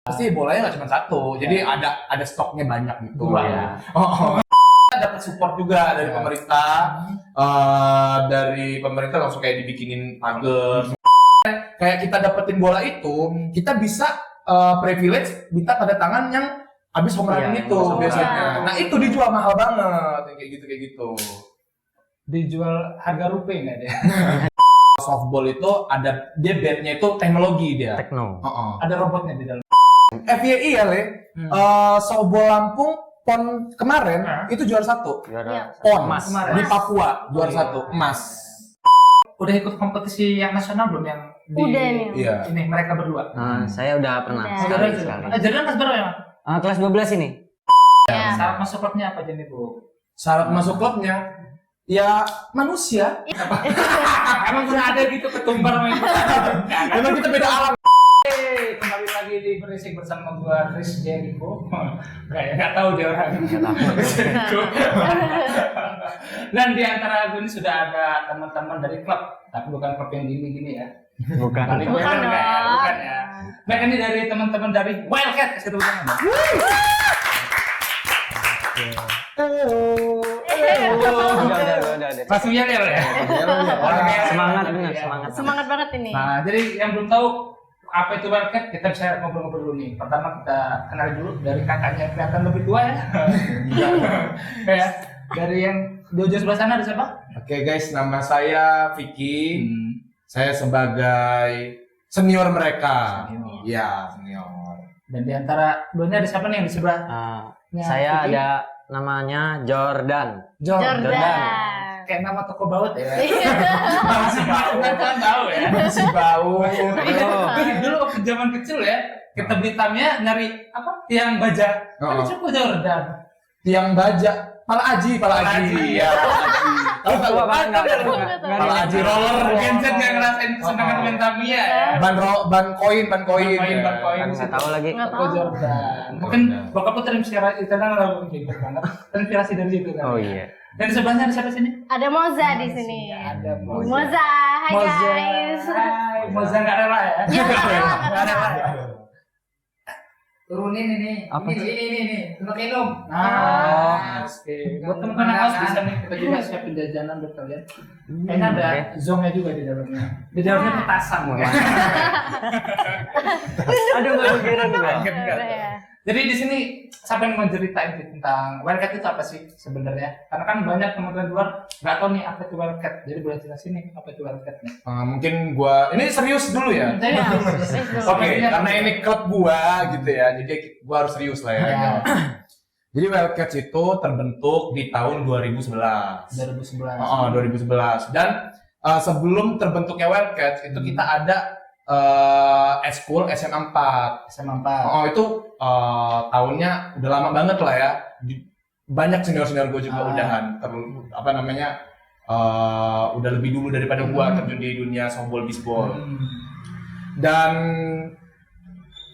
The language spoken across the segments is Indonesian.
Pasti bolanya nggak cuma satu, jadi ada stoknya banyak gitu. Ya. Kita dapat support juga dari pemerintah, langsung kayak dibikinin pagar. Kayak kita dapetin bola itu, kita bisa privilege minta tanda tangan yang habis home run itu biasanya. Nah itu dijual mahal banget, kayak gitu. Dijual harga rupiah nggak deh? Softball itu dia bandnya itu teknologi dia. Tekno. Ada robotnya di dalam. FYI ya Le, softball Lampung PON kemarin itu juara 1. PON Emas. di Papua juara 1 emas. Udah ikut kompetisi yang nasional belum yang di Udah nih. Iya. ini mereka berdua? Saya udah pernah Udah. sekali. Jadi kelas berapa ya? Kelas 12 ini. Ya. Syarat masuk klubnya apa jadi Bu? Syarat masuk klubnya ya manusia. Emang pernah ada gitu ketumbar main Memang kita beda alam. Kembali lagi di Berisik bersama gua Chris Jericho. Nggak tahu dia orang. Dan di antara gue ini sudah ada teman-teman dari klub, tapi bukan klub yang gini-gini ya. Bukan. Kali gue Bukan enggak ya, dong. bukan ya. Baik, ini dari teman-teman dari Wildcat, kasih tepuk tangan. Udah. Langsung ya ya. Semangat bener, semangat. Semangat banget ini. Nah, jadi yang belum tahu apa itu Wildcat, kita bisa ngobrol-ngobrol dulu nih. Pertama kita kenal dulu dari kakaknya, kelihatan lebih tua ya. Ya, dari yang di ujung sebelah sana ada siapa? Oke guys, nama saya Vicky. Saya sebagai senior mereka. Senior. Iya, senior. Dan di antara duanya ada siapa nih yang di sebelah? Saya ada namanya Jordan. Jordan. Kayak nama toko baut ya. Masih bau. Kan tahu ya. Masih bau. Gue dulu waktu zaman kecil ya, kita beli tamnya nyari apa? Tiang baja. Kan cukup Jordan. Tiang baja. Pala Aji. Iya, Pala Aji. Tahu Tua banget, enggak? enggak. Pala Aji roller. Gen Z yang ngerasain kesenangan main Tamiya ya. Ban koin. Ban koin. Nggak tahu lagi. Nggak Toko tahu. Jordan. Mungkin bokap lu terinspirasi, kita kan lagu gitu banget. Terinspirasi dari situ kan. Oh iya. Dan di sebelahnya ada siapa sini? Ada Moza di sini. Ada Moza. Moza, hai guys. Hai, Moza nggak rela ya? Nggak rela. Turunin ini. Apa sih? Ini untuk minum. Nah, oke. Buat teman-teman yang haus bisa nih, kita juga siapin jajanan buat kalian. Kayaknya ada zongnya juga di dalamnya. Di dalamnya petasan. Aduh, nggak kepikiran juga. Ya. Jadi di sini siapa yang mau ceritain tentang Wildcat itu apa sih sebenarnya? Karena kan banyak teman-teman luar nggak tahu nih apa itu Wildcat. Jadi boleh jelasin nih apa itu Wildcat nih. Mungkin gua ini serius dulu ya. Jadi Oke, karena ini klub gua gitu ya. Jadi gua harus serius lah ya. Ya. Jadi Wildcats itu terbentuk di tahun 2011. 2011. 2011. Dan sebelum terbentuknya Wildcats itu kita ada eskul SMA 4. SMA 4. Itu tahunnya udah lama banget lah ya. Banyak senior-senior gue juga udahan. Udah lebih dulu daripada gua terjun di dunia softball bisbol. Dan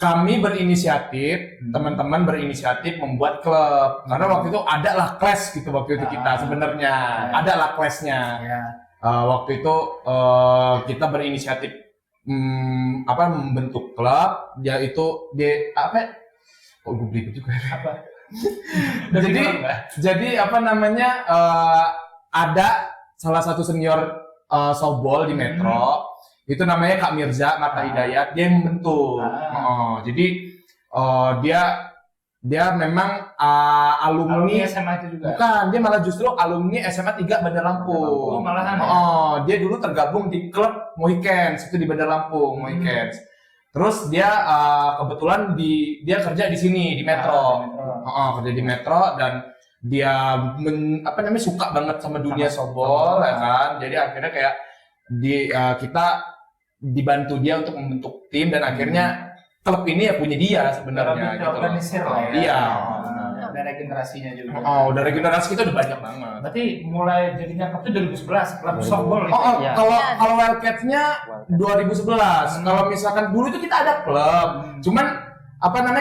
kami berinisiatif, teman-teman berinisiatif membuat klub. Karena waktu itu ada lah kelas gitu waktu itu kita sebenarnya. Ada lah kelasnya. Ya. Waktu itu kita berinisiatif membentuk klub, yaitu gue beli juga Apa? jadi ada salah satu senior softball di Metro, itu namanya Kak Mirza Mata Hidayat, dia yang membentuk. Jadi dia memang alumni SMA itu juga. bukan, dia malah justru alumni SMA 3 Bandar Lampung. Oh, malahan ya? Dia dulu tergabung di klub Mohikens itu di Bandar Lampung, Mohikens. Terus dia kebetulan dia kerja di sini di Metro. Kerja di Metro dan dia suka banget sama dunia softball ya kan. Jadi akhirnya kayak kita dibantu dia untuk membentuk tim dan akhirnya klub ini ya punya dia sebenarnya gitu. Organisir lah ya. Iya. Ada regenerasinya juga. Udah regenerasi kita udah banyak banget. Berarti mulai jadinya klub itu 2011 klub softball itu. Iya. Kalau Wildcats-nya 2011. Kalau misalkan dulu itu kita ada klub. Cuman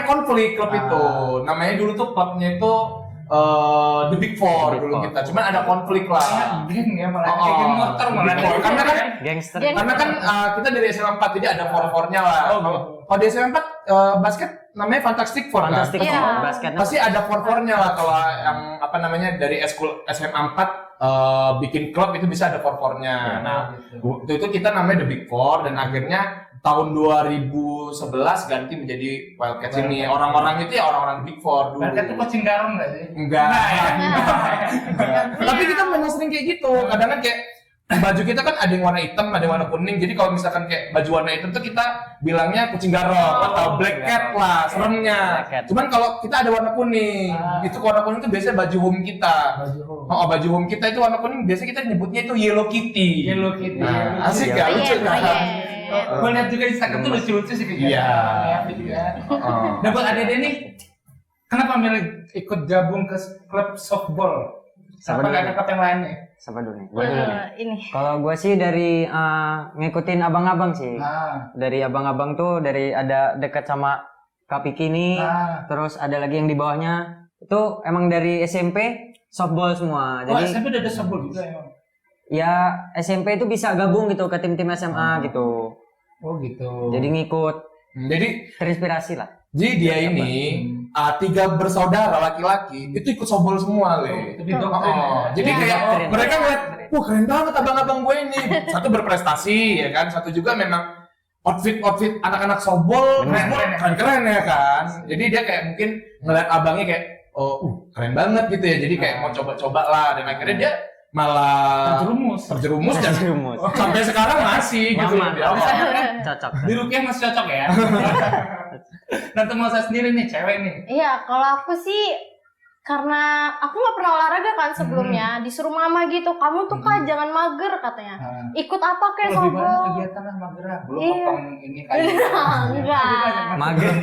konflik klub itu. Namanya dulu tuh klubnya itu The Big Four dulu kita. Cuman ada konflik lah. Geng ya malah geng motor malah. Karena kan Gangster. kita dari SMA 4 jadi ada 4-4-nya lah. Kalau di SMA 4 basket namanya Fantastic Four kan? Fantastic Iya. Four, basketnya. Pasti ada four-fournya lah kalau yang apa namanya dari eskul SMA 4 bikin klub itu bisa ada four-fournya. Nah, waktu itu kita namanya The Big Four dan akhirnya tahun 2011 ganti menjadi Wildcats ini. Orang-orang itu ya orang-orang Big Four dulu. Mereka tuh coaching garam nggak sih? Enggak. ya. Tapi kita memang sering kayak gitu. Kadang kan kayak baju kita kan ada yang warna hitam, ada yang warna kuning. Jadi kalau misalkan kayak baju warna hitam tuh kita bilangnya kucing garong atau black cat lah, seremnya. Black cat. Cuman kalau kita ada warna kuning, itu warna kuning itu biasanya baju home kita. Oh, baju home kita itu warna kuning biasanya kita nyebutnya itu Yellow Kitty. Yellow Kitty. Nah, asik Oh ya, iya, lucu oh kan? iya. Gue lihat juga di Instagram tuh lucu-lucu sih kayak Iya. juga. Oh. Nah buat Ade nih, kenapa milih ikut gabung ke klub softball? Siapa Apa dulu nggak nih? ke klub yang lain nih? Siapa dulu nih? Gue dulu nih. Ini. Kalau gue sih dari ngikutin abang-abang sih. Nah, Dari abang-abang tuh dari ada dekat sama Kak Piki nih, nah. terus ada lagi yang di bawahnya. Itu emang dari SMP softball semua. Oh, Jadi SMP udah ada softball juga emang. ya SMP itu bisa gabung gitu ke tim-tim SMA gitu. Oh gitu. Jadi ngikut, Jadi terinspirasi lah. dia ini 3 bersaudara laki-laki itu ikut softball semua, Le. Itu didoktrin ya? Jadi Iya. kayak Doktrin. mereka ngeliat, wah keren banget abang-abang gue ini. Satu berprestasi ya kan, satu juga memang outfit anak-anak softball keren ya kan. Jadi dia kayak mungkin ngeliat abangnya kayak keren banget gitu ya. Jadi kayak mau coba-coba lah dan akhirnya dia malah terjerumus dan Rumus. sampai sekarang masih gitu. Aman. Dia Cocok. Di Rupiah masih cocok ya. Nanti mau saya sendiri nih, cewek nih. Iya, kalau aku sih karena aku nggak pernah olahraga kan sebelumnya, disuruh mama gitu, kamu tuh Kak jangan mager katanya. Ikut apa kayak Lebih banyak softball? kegiatan lah mageran. Belum Iya. potong ini kayak. Enggak. Mager.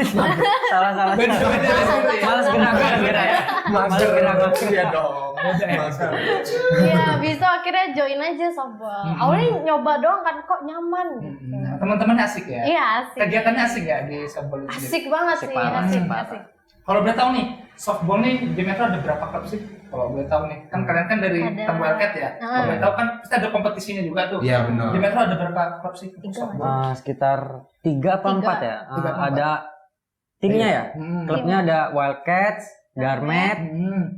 salah. Males gerak ya. mager ya dong. Iya, bisa akhirnya join aja softball. Awalnya nyoba doang kan kok nyaman gitu. Teman-teman asik ya? Iya, asik. Kegiatannya asik ya di softball itu? Asik banget Asik sih, parah, asik, asik parah. asik. Kalau boleh tahu nih, softball nih di Metro ada berapa klub sih? Kalau boleh tahu nih, kan kalian kan dari Ada. Tem Wildcat ya. Kalau boleh tahu kan pasti ada kompetisinya juga tuh. Iya benar. Di Metro ada berapa klub sih? 3. Softball? Sekitar 3 apa 4 ya. 3 apa 4? Ada timnya ya. Hmm. Klubnya ada Wildcats, Garmet,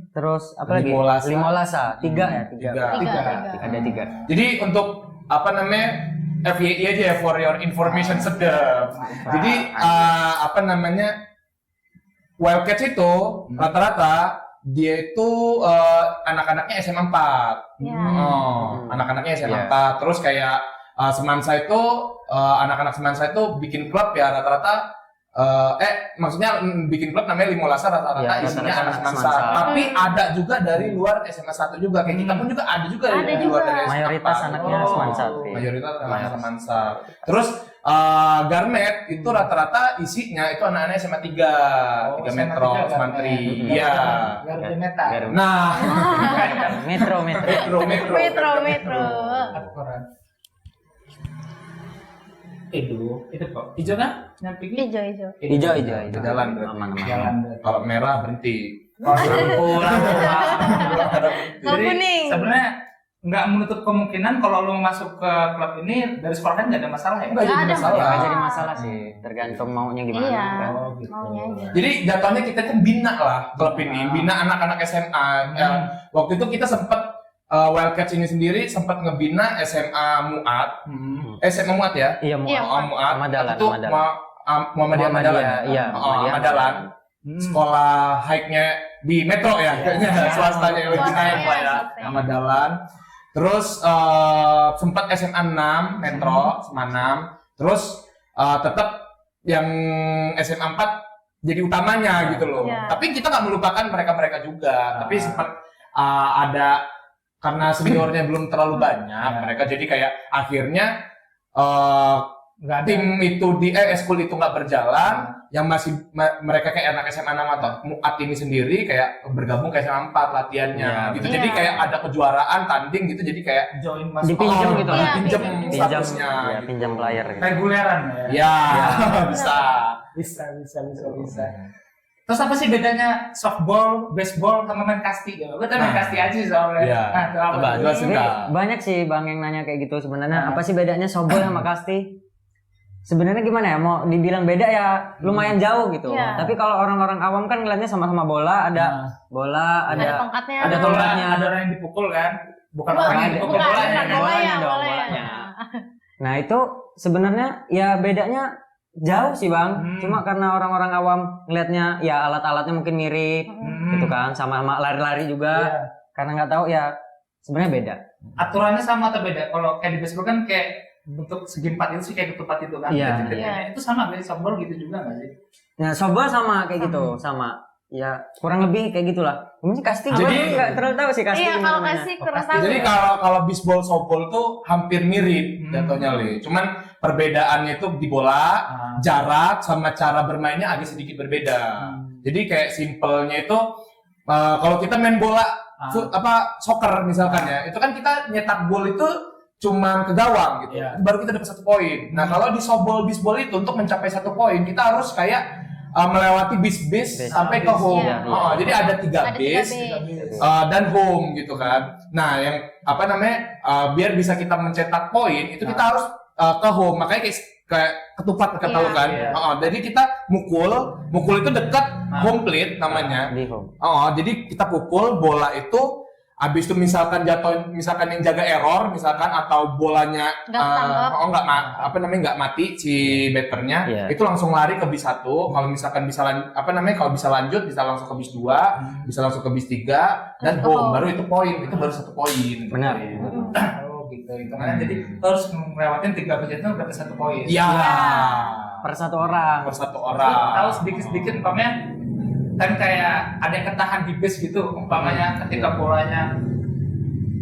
terus apa lagi? Limolasa. Limolasa. 3 ya, 3. Tiga. Ada 3. Jadi untuk apa namanya FYI aja ya, for your information sedap. Jadi apa namanya Wildcats itu rata-rata dia itu anak-anaknya SMA 4. Iya. Anak-anaknya SMA Iya. 4. Terus kayak Semansa itu anak-anak Semansa itu bikin klub ya rata-rata maksudnya bikin klub namanya Limolasa rata-rata Iya, isinya rata-rata anak anak Semansa. Semansa. Tapi ada juga dari luar SMA 1 juga. Kayak kita pun juga ada juga Ada dari juga. luar dari SMA Mayoritas 4. anaknya Oh. Semansa. Mayoritas anak Mayoritas. Semansa. Terus Garmet itu rata-rata isinya itu anak-anak SMA 3, Oh, 3 SMA Metro, 3 Semantri. Garmet. Iya. Garuda Meta. Garuda. Nah, Metro. Metro. Apa koran? Itu kok. Hijau kan? Nyampe gini. Hijau. Hijau. Jalan berarti. Aman. Jalan. kalau merah berhenti. Lampu. Lampu Jadi kuning. sebenarnya nggak menutup kemungkinan kalau lo masuk ke klub ini dari sekolah kan nggak ada masalah ya? Nggak jadi Nggak ada masalah. Nggak jadi masalah sih, tergantung maunya gimana. Iya. kan. Oh, gitu. Maunya aja. Jadi jatuhnya kita tuh bina lah klub ini, bina anak-anak SMA. Ya, waktu itu kita sempat Wildcats ini sendiri sempat ngebina SMA Muat, SMA Muat ya. Iya, mau. Iya. Muat. Madalan, Itu Madalan. Muhammadiyah Madalan. Iya, Muhammadiyah Madalan. Sekolah high-nya di Metro ya, kayaknya swastanya yang lebih Swastanya, naik lah ya, swastanya. Madalan. Terus sempat SMA 6 Metro, SMA 6. Terus tetap yang SMA 4 jadi utamanya gitu loh. Iya. Tapi kita nggak melupakan mereka-mereka juga. Tapi sempat ada karena seniornya belum terlalu banyak, mereka jadi kayak akhirnya Nggak ada. tim itu di eskul itu nggak berjalan, yang masih mereka kayak anak SMA 6 atau Muat ini sendiri kayak bergabung ke SMA 4 latihannya Iya. gitu. Iya. Jadi kayak ada kejuaraan tanding gitu, jadi kayak Join masuk Dipinjam oh, gitu. Iya, dipinjam pinjam. statusnya. Ya, gitu. pinjam player gitu. reguleran ya. Ya, bisa. Bisa. Terus apa sih bedanya softball, baseball sama main kasti? Gue tuh main kasti aja soalnya. Iya. Nah, itu apa? Coba, jelasin. Ini Enggak. banyak sih Bang yang nanya kayak gitu sebenarnya. Nah. Apa sih bedanya softball sama kasti? sebenarnya gimana ya, mau dibilang beda ya lumayan jauh gitu. Iya. Tapi kalau orang-orang awam kan ngeliatnya sama-sama bola, ada bola, Ada ada tongkatnya. ada tongkatnya. Ada orang yang dipukul kan? Bukan Bukan, orang yang dipukul bukan, bolanya. bukan kan? bolanya, dong, bolanya. bolanya. Nah itu sebenarnya ya bedanya jauh sih bang. Cuma karena orang-orang awam ngelihatnya ya alat-alatnya mungkin mirip gitu kan, sama lari-lari juga. Iya. Karena nggak tahu ya sebenarnya beda. Aturannya sama atau beda? Kalau kayak di baseball kan kayak bentuk segi empat itu sih kayak ketupat itu kan? Iya. Titik-titiknya. Itu sama kayak softball gitu juga nggak sih? Nah softball sama kayak gitu, sama. Ya kurang lebih kayak gitulah. Mungkin casting Jadi- jadi nggak terlalu tahu sih casting. Iya, kalau namanya. kasih kurang tahu. Jadi kalau baseball softball tuh hampir mirip jatuhnya Le. Cuman perbedaannya itu di bola, jarak sama cara bermainnya agak sedikit berbeda. Jadi kayak simpelnya itu kalau kita main bola soccer misalkan ya, itu kan kita nyetak gol itu cuma ke gawang gitu. Iya. Baru kita dapat 1 poin. Nah, kalau di softball baseball itu untuk mencapai 1 poin kita harus kayak melewati bis sampai ke home. Iya. Jadi ada 3 Ada 3 base. base. Dan home gitu kan. Nah, yang biar bisa kita mencetak poin itu kita harus ke home. Makanya kayak ketupat kata Iya. lu kan. Iya. Jadi kita mukul itu dekat home plate namanya. Di home. Jadi kita pukul bola itu. Habis itu misalkan yang jaga error misalkan atau bolanya Nggak ketangkep. nggak mati si batternya, Iya. itu langsung lari ke bis 1. Kalau misalkan kalau bisa lanjut bisa langsung ke bis 2, bisa langsung ke bis 3 dan Ke home. home. Baru itu poin, itu baru 1 poin. Benar. Oh gitu. Hitungannya jadi harus ngelewatin 3 base itu dapat 1 poin. Iya. Per satu orang. Per 1 Tahu orang. sedikit-sedikit umpamanya kan kayak ada yang ketahan di base gitu umpamanya ketika bolanya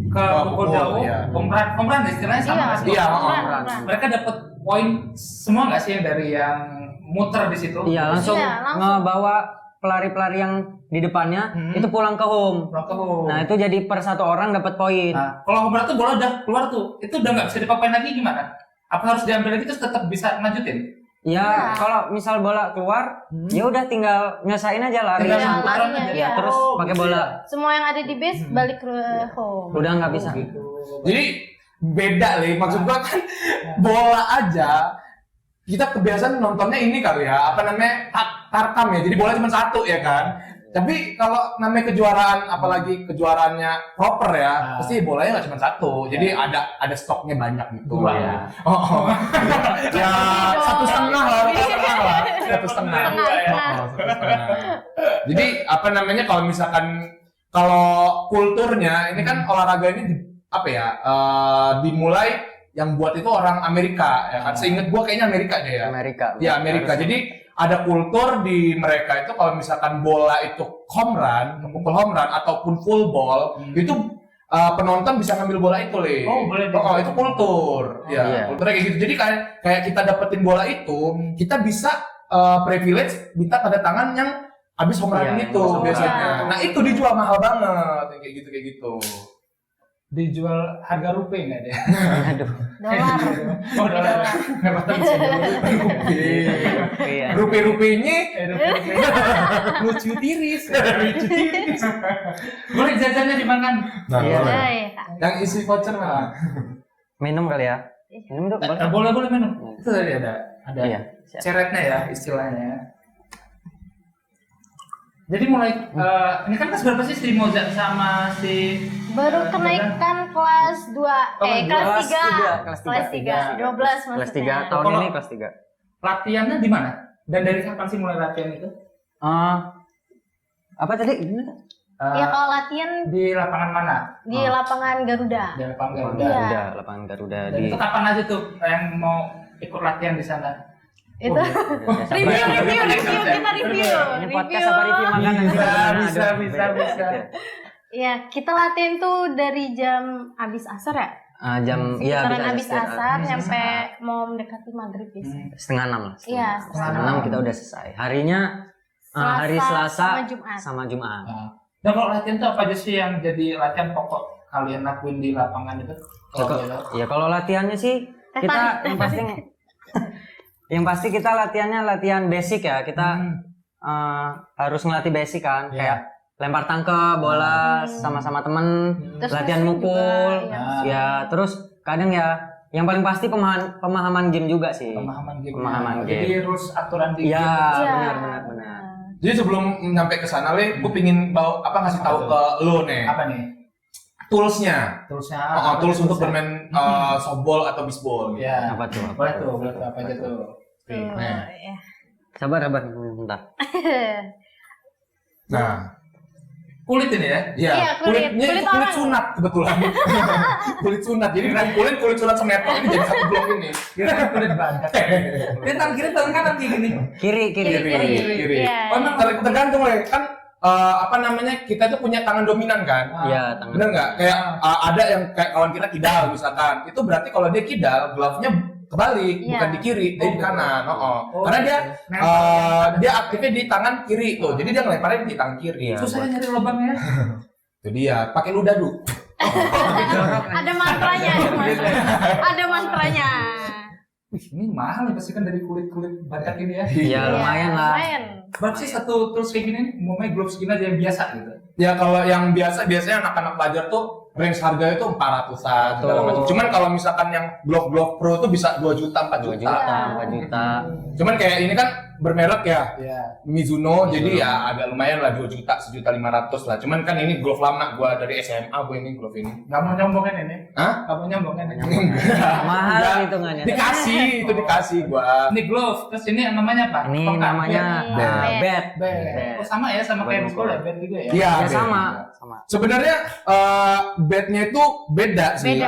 ke pukul jauh, iya. pemeran istilahnya sama nggak sih? Iya, Beneran. Mereka dapat poin semua nggak sih yang dari yang muter di situ? Iya langsung Iya, langsung. ngebawa pelari-pelari yang di depannya itu pulang ke home. Pulang ke home. Nah itu jadi per 1 orang dapat poin. Nah, kalau home run tuh bola udah keluar tuh, itu udah nggak bisa dipapain lagi gimana? Apa harus diambil lagi terus tetap bisa lanjutin? Ya kalau misal bola keluar, ya udah tinggal nyelesain aja lari. Tinggal Iya, puteran larinya, aja. Ya iya. terus Oh, pakai gitu bola. ya. Semua yang ada di base balik ke home. Udah nggak bisa. Gitu. Jadi beda Le. Maksud gua kan bola aja kita kebiasaan nontonnya ini kali ya, tarkam ya. Jadi bola cuma 1 ya kan. Tapi kalau namanya kejuaraan, apalagi kejuaraannya proper ya, pasti bolanya nggak cuma 1. Jadi ada stoknya banyak gitu. 2 ya. Ya 1,5 lah, 1,5. Setengah. Jadi kalau misalkan kulturnya ini kan olahraga ini dimulai yang buat itu orang Amerika ya kan. Seingat gua kayaknya Amerika deh ya. Amerika. Ya Amerika. Jadi ada kultur di mereka itu kalau misalkan bola itu home run, kepukul home run ataupun full ball, itu penonton bisa ngambil bola itu Le. Oh, boleh. Itu kultur. Ya, Iya. kulturnya kayak gitu. Jadi kayak kita dapetin bola itu, kita bisa privilege minta tanda tangan yang habis home run Iya, itu iya. biasanya. Nah, itu dijual mahal banget kayak gitu. Dijual harga rupiah nggak deh? Aduh. Dolar. Oh, dolar. Nggak patah bisa Iya. Rupiah-rupiahnya lucu tiris. Boleh jajannya dimakan. Nah, Iya. boleh. Iya. Yang isi voucher mana? Minum kali ya. Minum dong. Boleh minum. Itu tadi ada Iya. siap. ceretnya ya istilahnya. Jadi mulai ini kan kelas berapa sih si Moza sama si Baru kenaikan kelas 2, kelas 3. Kelas Kelas 3, 12 Kelas 3 maksudnya. tahun Kalau- ini kelas 3. latihannya di mana? Dan dari kapan sih mulai latihan itu? Apa tadi? Gimana? Ya kalau latihan Di lapangan mana? di lapangan Garuda. Di lapangan Lapangan Garuda. Iya. Garuda, lapangan Garuda Dan di itu kapan aja tuh yang mau ikut latihan di sana? Itu Biasa. review kita review. Ini podcast apa review makanan Bisa, kita? bisa. Iya, kita latihan tuh dari jam abis asar ya. Jam iya Sekitaran abis bisa asar sampai mau mendekati maghrib biasanya. setengah 6 lah. Iya, setengah 6 kita udah selesai. Harinya hari Selasa sama Jumat. sama Jumat. Dan kalau latihan tuh apa aja sih yang jadi latihan pokok kalian lakuin di lapangan itu? Kalau boleh. Ya kalau latihannya sih kita yang pasti kita latihan basic ya. Kita harus ngelatih basic kan, Iya. kayak lempar tangkep, bola sama-sama temen, Terus latihan passing mukul. juga, iya. Ya terus kadang ya yang paling pasti pemahaman game juga sih. Pemahaman game. Pemahaman game. Jadi rules aturan di Iya, game. benar. Jadi sebelum nyampe ke sana Le, gue pingin ngasih tahu ke lo nih. Apa nih? Toolsnya. Toolsnya. Tools untuk bermain softball atau bisbol. Gitu. Ya. Apa tuh? Boleh tuh apa aja tuh. Nah. Iya. Sabar bentar. Nah, Kulit ini ya. iya, Iya, kulit kulit orang. sunat kebetulan. Kulit sunat. Jadi dikumpulin kulit sunat semeter ini jadi satu blok ini. Kira kulit badak. Dia tangan kiri tangan kanan kayak gini. Kiri. Kiri. Iya. Oh, emang tergantung Le. Kan kita tuh punya tangan dominan kan? Iya, tangan. Bener nggak? Kayak ada yang kayak kawan kita kidal misalkan. Itu berarti kalau dia kidal, glove-nya kebalik, Iya. bukan di kiri, tapi di kanan. Oh, Karena dia nempel. dia aktifnya di tangan kiri tuh. Jadi dia ngelemparin di tangan kiri. Iya. Susah nyari lubangnya. Itu dia, pakai ludah dulu. Ada mantranya, ada mantranya. Ini mahal ya pasti kan dari kulit badak ini ya. Iya, lumayan lah. Lumayan. Berapa sih satu tools kayak gini nih? Mau main gloves gini aja yang biasa gitu. Ya kalau yang biasanya anak-anak pelajar tuh range harganya tuh 400-an segala Betul. macam. Cuman kalau misalkan yang glove pro tuh bisa 2 juta, 4 2 juta. juta, 4 juta. Cuman kayak ini kan bermerek ya, Iya. Mizuno, jadi ya agak lumayan lah 2 juta, 1.500.000 lah. Cuman kan ini glove lama gua dari SMA gua ini glove ini. Gak mau nyombongin ini. Hah? Gak mau nyombongin ini. Mahal Enggak. hitungannya. Itu dikasih gua. Ini glove, terus ini yang namanya apa? Ini Tongkat. namanya Bed. bed. Bed. Oh sama ya, sama kayak baseball ya, bed juga ya? Iya, Ya bed. sama. Sebenarnya bednya itu beda sih.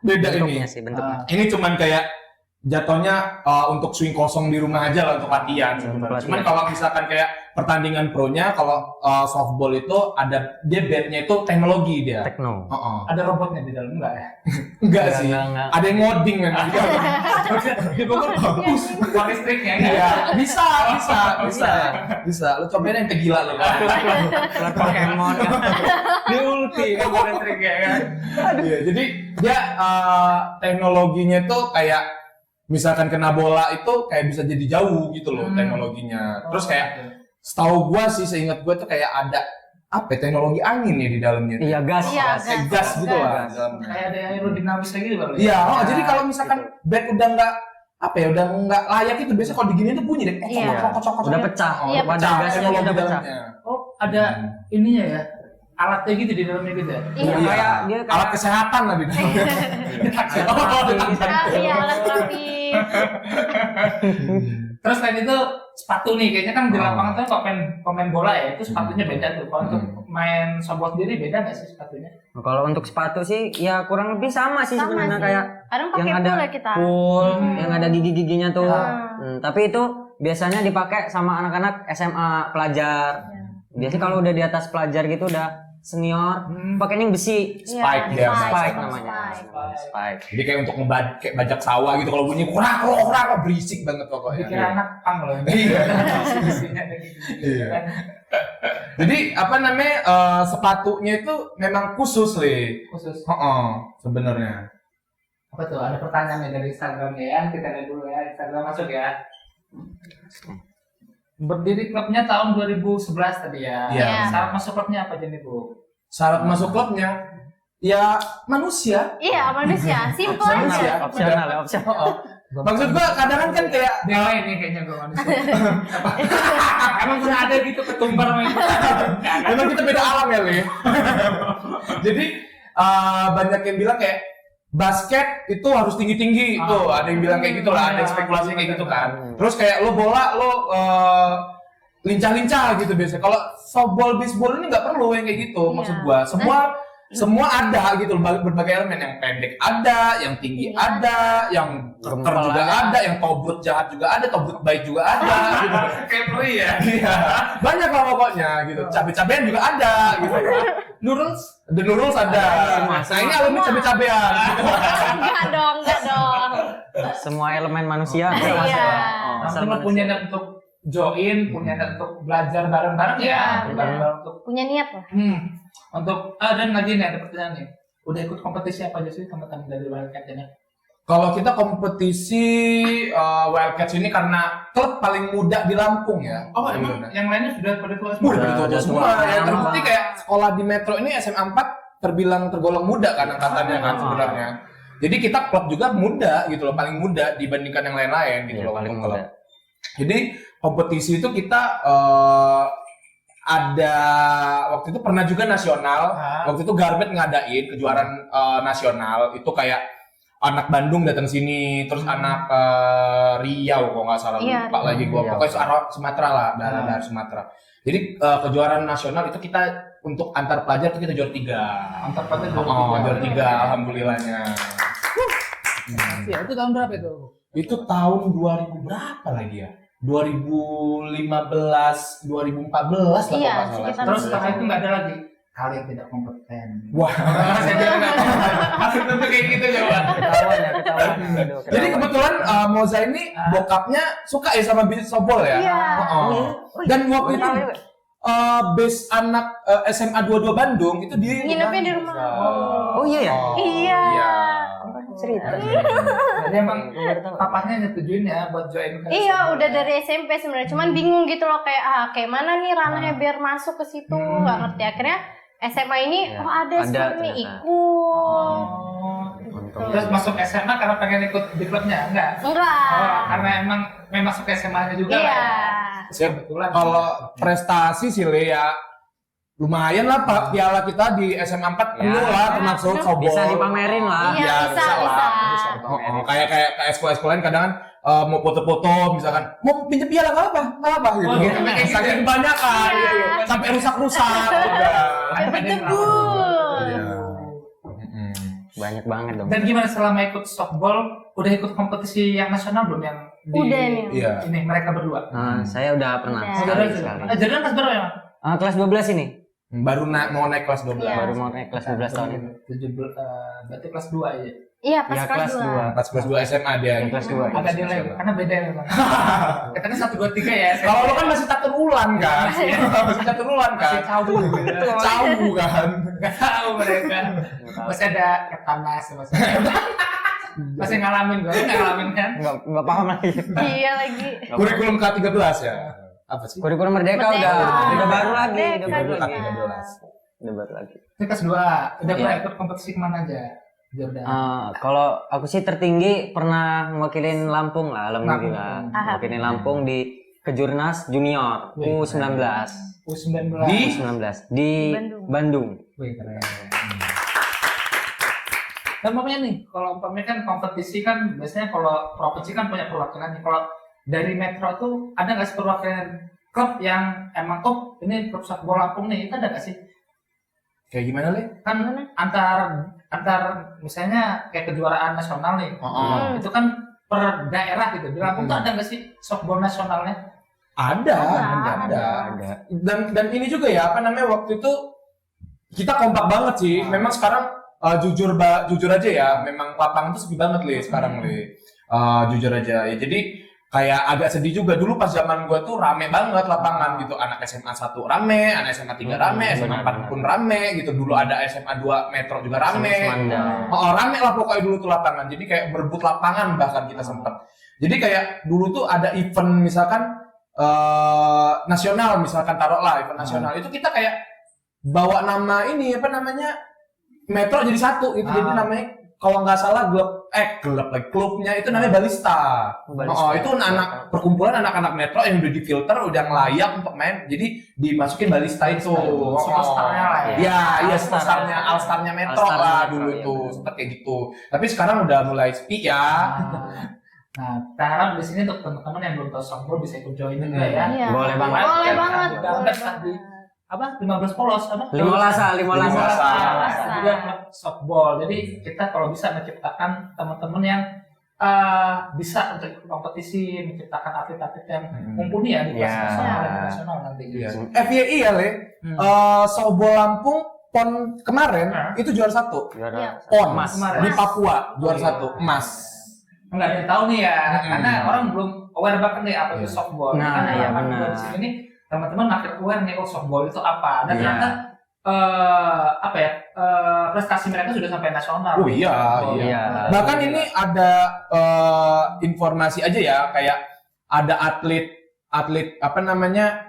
Beda. Ini. Bentuknya sih, bentuknya. Ini cuman kayak jatuhnya untuk swing kosong di rumah aja lah untuk latihan sebenarnya. latihan. Cuman kalau misalkan kayak pertandingan pro-nya, kalau softball itu ada dia bednya itu teknologi dia. Tekno. Ada robotnya di dalam enggak ya? Enggak sih. Enggak. Ada yang ngoding kan. Dia pokoknya bagus. Uang listriknya ya? Iya, bisa. Lu cobain yang gila lu. Keluar Pokemon. Di ulti kan uang listriknya kan? Iya, jadi dia teknologinya tuh kayak misalkan kena bola itu kayak bisa jadi jauh gitu loh teknologinya. Terus kayak setahu gua sih, seingat gua tuh kayak ada apa ya, teknologi angin ya di dalamnya. Iya, gas. Iya, Kayak gas gitu lah. Kayak ada aerodinamis lagi gitu baru. Iya, jadi kalau misalkan bat udah udah nggak layak itu biasanya kalau diginiin tuh bunyi deh. Iya. Kocok. Udah pecah. Iya, Wadah pecah. gasnya Teknologi udah pecah. dalamnya. Oh, ada ininya ya. Alatnya gitu di dalamnya gitu ya. Iya. Kayak dia Alat kesehatan lah di dalamnya. Iya, alat terapi. Terus selain itu sepatu nih, kayaknya kan di lapangan tuh kalau pemain bola ya itu sepatunya beda tuh. Kalau untuk main softball sendiri beda nggak sih sepatunya? Nah, kalau untuk sepatu sih ya kurang lebih sama sih Sama sebenarnya sih. kayak Kadang yang pakai ada pool ya kita. pool, yang ada gigi-giginya tuh. Tapi itu biasanya dipakai sama anak-anak SMA pelajar. Biasanya kalau udah di atas pelajar gitu udah senior, pakainya yang besi. Spike dia. Spike namanya. Spike. Spike. Jadi kayak untuk kayak bajak sawah gitu, kalau bunyi kurak berisik banget pokoknya. Dikira anak pang loh. Iya. Isinya kayak gitu. Iya. Jadi sepatunya itu memang khusus Le. Khusus. Sebenarnya. Apa tuh? Ada pertanyaan nih dari Instagram ya. Kita lihat dulu ya. Instagram masuk ya. Berdiri klubnya tahun 2011 tadi ya. Iya. Syarat masuk klubnya apa aja nih Bu? Syarat masuk klubnya ya manusia. Iya, manusia. Simple Manusia. aja. Opsional. Maksud gua kadang kan kayak Dewa ini kayaknya gue manusia. Emang pernah ada gitu ketumbar main memang kita beda alam ya Le. Jadi banyak yang bilang kayak basket itu harus tinggi-tinggi tuh, ada yang bilang kayak gitu lah, ada yang spekulasi kayak gitu kan. Terus kayak lo bola lo lincah-lincah gitu biasanya. Kalau softball, baseball ini nggak perlu yang kayak gitu. Maksud gua semua ada gitu loh, berbagai elemen, yang pendek ada, yang tinggi ada, yang keker juga ada, yang tobrut jahat juga ada, tobrut baik juga ada gitu. Kayak Puri ya. Iya. Banyak lah pokoknya gitu. Cabe-cabean juga ada gitu. Noodles? The Noodles ada. Nah ini alumni cabe-cabean. Enggak dong. Semua elemen manusia. Iya. Asal Cuma punya niat untuk join, punya niat untuk belajar bareng-bareng ya. Iya, Bareng-bareng untuk Punya niat lah. untuk dan lagi nih ada pertanyaan nih. Udah ikut kompetisi apa aja sih teman-teman dari Wildcat ini? Kalau kita kompetisi Wildcats ini karena klub paling muda di Lampung ya. Oh emang yang lainnya sudah pada keluar Udah semua? tua semua. Ya terbukti kayak sekolah di Metro ini SMA 4 tergolong muda kan angkatannya kan sebenarnya. Jadi kita klub juga muda gitu loh, paling muda dibandingkan yang lain-lain gitu Iya, loh. paling untuk klub. muda. Jadi kompetisi itu kita ada waktu itu pernah juga nasional. Waktu itu Garmet ngadain kejuaraan nasional. Itu kayak anak Bandung datang sini, terus anak Riau kalau nggak salah, Iya, lupa lagi gua. Riau. Pokoknya arah Sumatera lah, daerah Sumatera. Jadi kejuaraan nasional itu kita untuk antar pelajar itu kita juara 3. Antar pada Juara 3, alhamdulillahnya. Ya, itu tahun berapa itu? Itu tahun 2000 berapa lagi ya? 2015, 2014 lah Iya, kalau nggak salah. sekitar Terus setelah itu nggak ada lagi. Kalian tidak kompeten. Wah, Saya bilang nggak kompeten. Langsung tentu kayak gitu coba. Ketahuan ya, ketahuan. jadi kebetulan Moza ini bokapnya suka ya sama bisnis softball ya. Iya. Oh. Dan waktu itu base anak SMA 22 Bandung itu di Nginepnya di rumah. Oh iya ya? Iya. Iya. Cerita. Jadi emang papahnya nyetujuin ya buat join ke Iya, udah dari SMP sebenarnya. Cuman bingung gitu loh kayak kayak mana nih ranahnya biar masuk ke situ. Nggak ngerti. Akhirnya SMA ini Iya. oh ada Ada sekarang nih ternyata. ikut. Terus masuk SMA karena pengen ikut di klubnya? Enggak? Enggak. Oh, karena emang masuk SMA-nya juga Iya. lah ya? Saya Kebetulan. kalau prestasi sih Le ya lumayan lah Pak, piala kita di SMA 4 penuh Ya. lah termasuk softball. Bisa dipamerin lah. Iya, bisa, lah. bisa. Kayak sekolah-sekolah lain kadang kan mau foto-foto misalkan mau pinjam piala nggak apa gitu. Oh, gitu. Saking kebanyakan Iya. sampai rusak-rusak udah. Betul. Iya. Banyak banget dong. Dan gimana selama ikut softball, udah ikut kompetisi yang nasional belum yang di Udah nih. Iya. ini mereka berdua? Saya udah pernah Udah. sekali. Jadi kelas berapa ya? Kelas 12 ini. Baru mau naik kelas 12. Iya. Baru mau naik kelas 12 tahun ini. 17, berarti kelas 2 aja. Iya, pas Ya, kelas kelas 2. 2. Pas kelas 2 SMA dia. Kelas 2. Agak delay, karena beda ya memang. Katanya 1, 2, 3 ya. Kalau lo kan masih catur ulang kan? Masih catur ulang kan? masih cawu. Cawu kan? Gak tahu mereka. Masih ada ketanas, masih ngalamin gue, nggak ngalamin kan? Enggak paham lagi. Iya lagi. Kurikulum K13 ya? Apa sih? Kurikulum Merdeka Merdeka. udah baru lagi, udah Merdeka baru juga. lagi. Udah baru lagi. Ini kelas 2, udah pernah Iya. ikut kompetisi kemana aja? Jordan. Kalau aku sih tertinggi pernah mewakilin Lampung lah, alhamdulillah. Lampung. Mewakilin Lampung di Kejurnas Junior Wih, U19. U19. Di? U19 di Bandung. Wih, keren. Dan umpamanya nih, kalau umpamanya kan kompetisi kan biasanya kalau provinsi kan punya perwakilan nih. Kalau dari Metro tuh ada nggak sih perwakilan klub yang emang ini klub sepak bola Lampung nih, itu ada nggak sih? Kayak gimana, Le? Kan antar misalnya kayak kejuaraan nasional nih, Oh, itu kan per daerah gitu. Di Lampung tuh ada nggak sih softball nasionalnya? ada. Ada. Dan ini juga ya, apa namanya, waktu itu kita kompak banget sih. Memang sekarang jujur aja ya, memang lapangan tuh sepi banget, Le, sekarang, Le. Jujur aja. Ya, jadi kayak agak sedih juga. Dulu pas zaman gua tuh rame banget lapangan gitu. Anak SMA 1 rame, anak SMA 3 rame, SMA 4 pun rame gitu. Dulu ada SMA 2 Metro juga rame. Semanda. Rame lah pokoknya dulu tuh lapangan. Jadi kayak berebut lapangan bahkan kita sempat. Jadi kayak dulu tuh ada event misalkan nasional, misalkan taruhlah event nasional. Itu kita kayak bawa nama ini apa namanya Metro jadi satu gitu. Jadi namanya kalau nggak salah klubnya itu namanya Balista. Oh, itu anak perkumpulan anak-anak Metro yang udah difilter, udah layak untuk main. Jadi dimasukin Balista itu. Superstar-nya lah ya. Iya, All-star. All-Starnya Metro All-Star lah Metro, dulu iya, itu. benar. Sempat kayak gitu. Tapi sekarang udah mulai sepi ya. Nah, kita harap di sini untuk teman-teman yang belum tahu softball bisa ikut join juga ya. Iya. Boleh banget. Boleh banget. Udah Boleh tadi banget. apa 15 polos apa? 15 Limalasa. Juga klub softball. Jadi kita kalau bisa menciptakan teman-teman yang bisa untuk ikut kompetisi, menciptakan atlet-atlet yang mumpuni ya di kelas Iya. nasional dan internasional nanti. Iya. FYI ya, Le. Softball Lampung PON kemarin itu juara 1. Juara PON emas. Kemarin. di Papua juara 1 emas. Enggak ada yang tahu nih ya, Mm-mm. karena orang belum aware banget nih apa itu Iya. softball. Nah, Karena iya, harapan benar. gua di sini nih teman-teman makin aware nih softball itu apa. Dan Iya. ternyata prestasi mereka sudah sampai nasional. Oh iya, Oh, iya. Bahkan ini ada informasi aja ya, kayak ada atlet apa namanya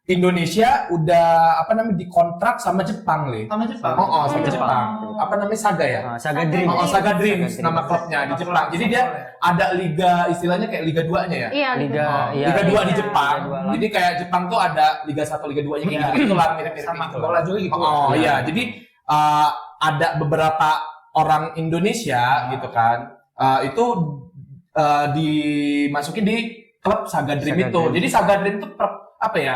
Indonesia udah apa namanya dikontrak sama Jepang, Le. Sama Jepang. Sama Jepang. Apa namanya Saga ya? Saga Dreams. Saga Dreams nama klubnya di Jepang. Jadi dia ada liga istilahnya kayak Liga 2-nya ya. Iya, Liga iya. Liga 2 di Iya. Jepang. Liga 2 lah. Jadi kayak Jepang tuh ada Liga 1, Liga 2-nya kayak gitu lah mirip-mirip Sama gitu. bola juga gitu. Oh iya, jadi ada beberapa orang Indonesia gitu kan, itu dimasukin di klub Saga Dream Saga itu. Dream. Jadi Saga Dream itu apa ya?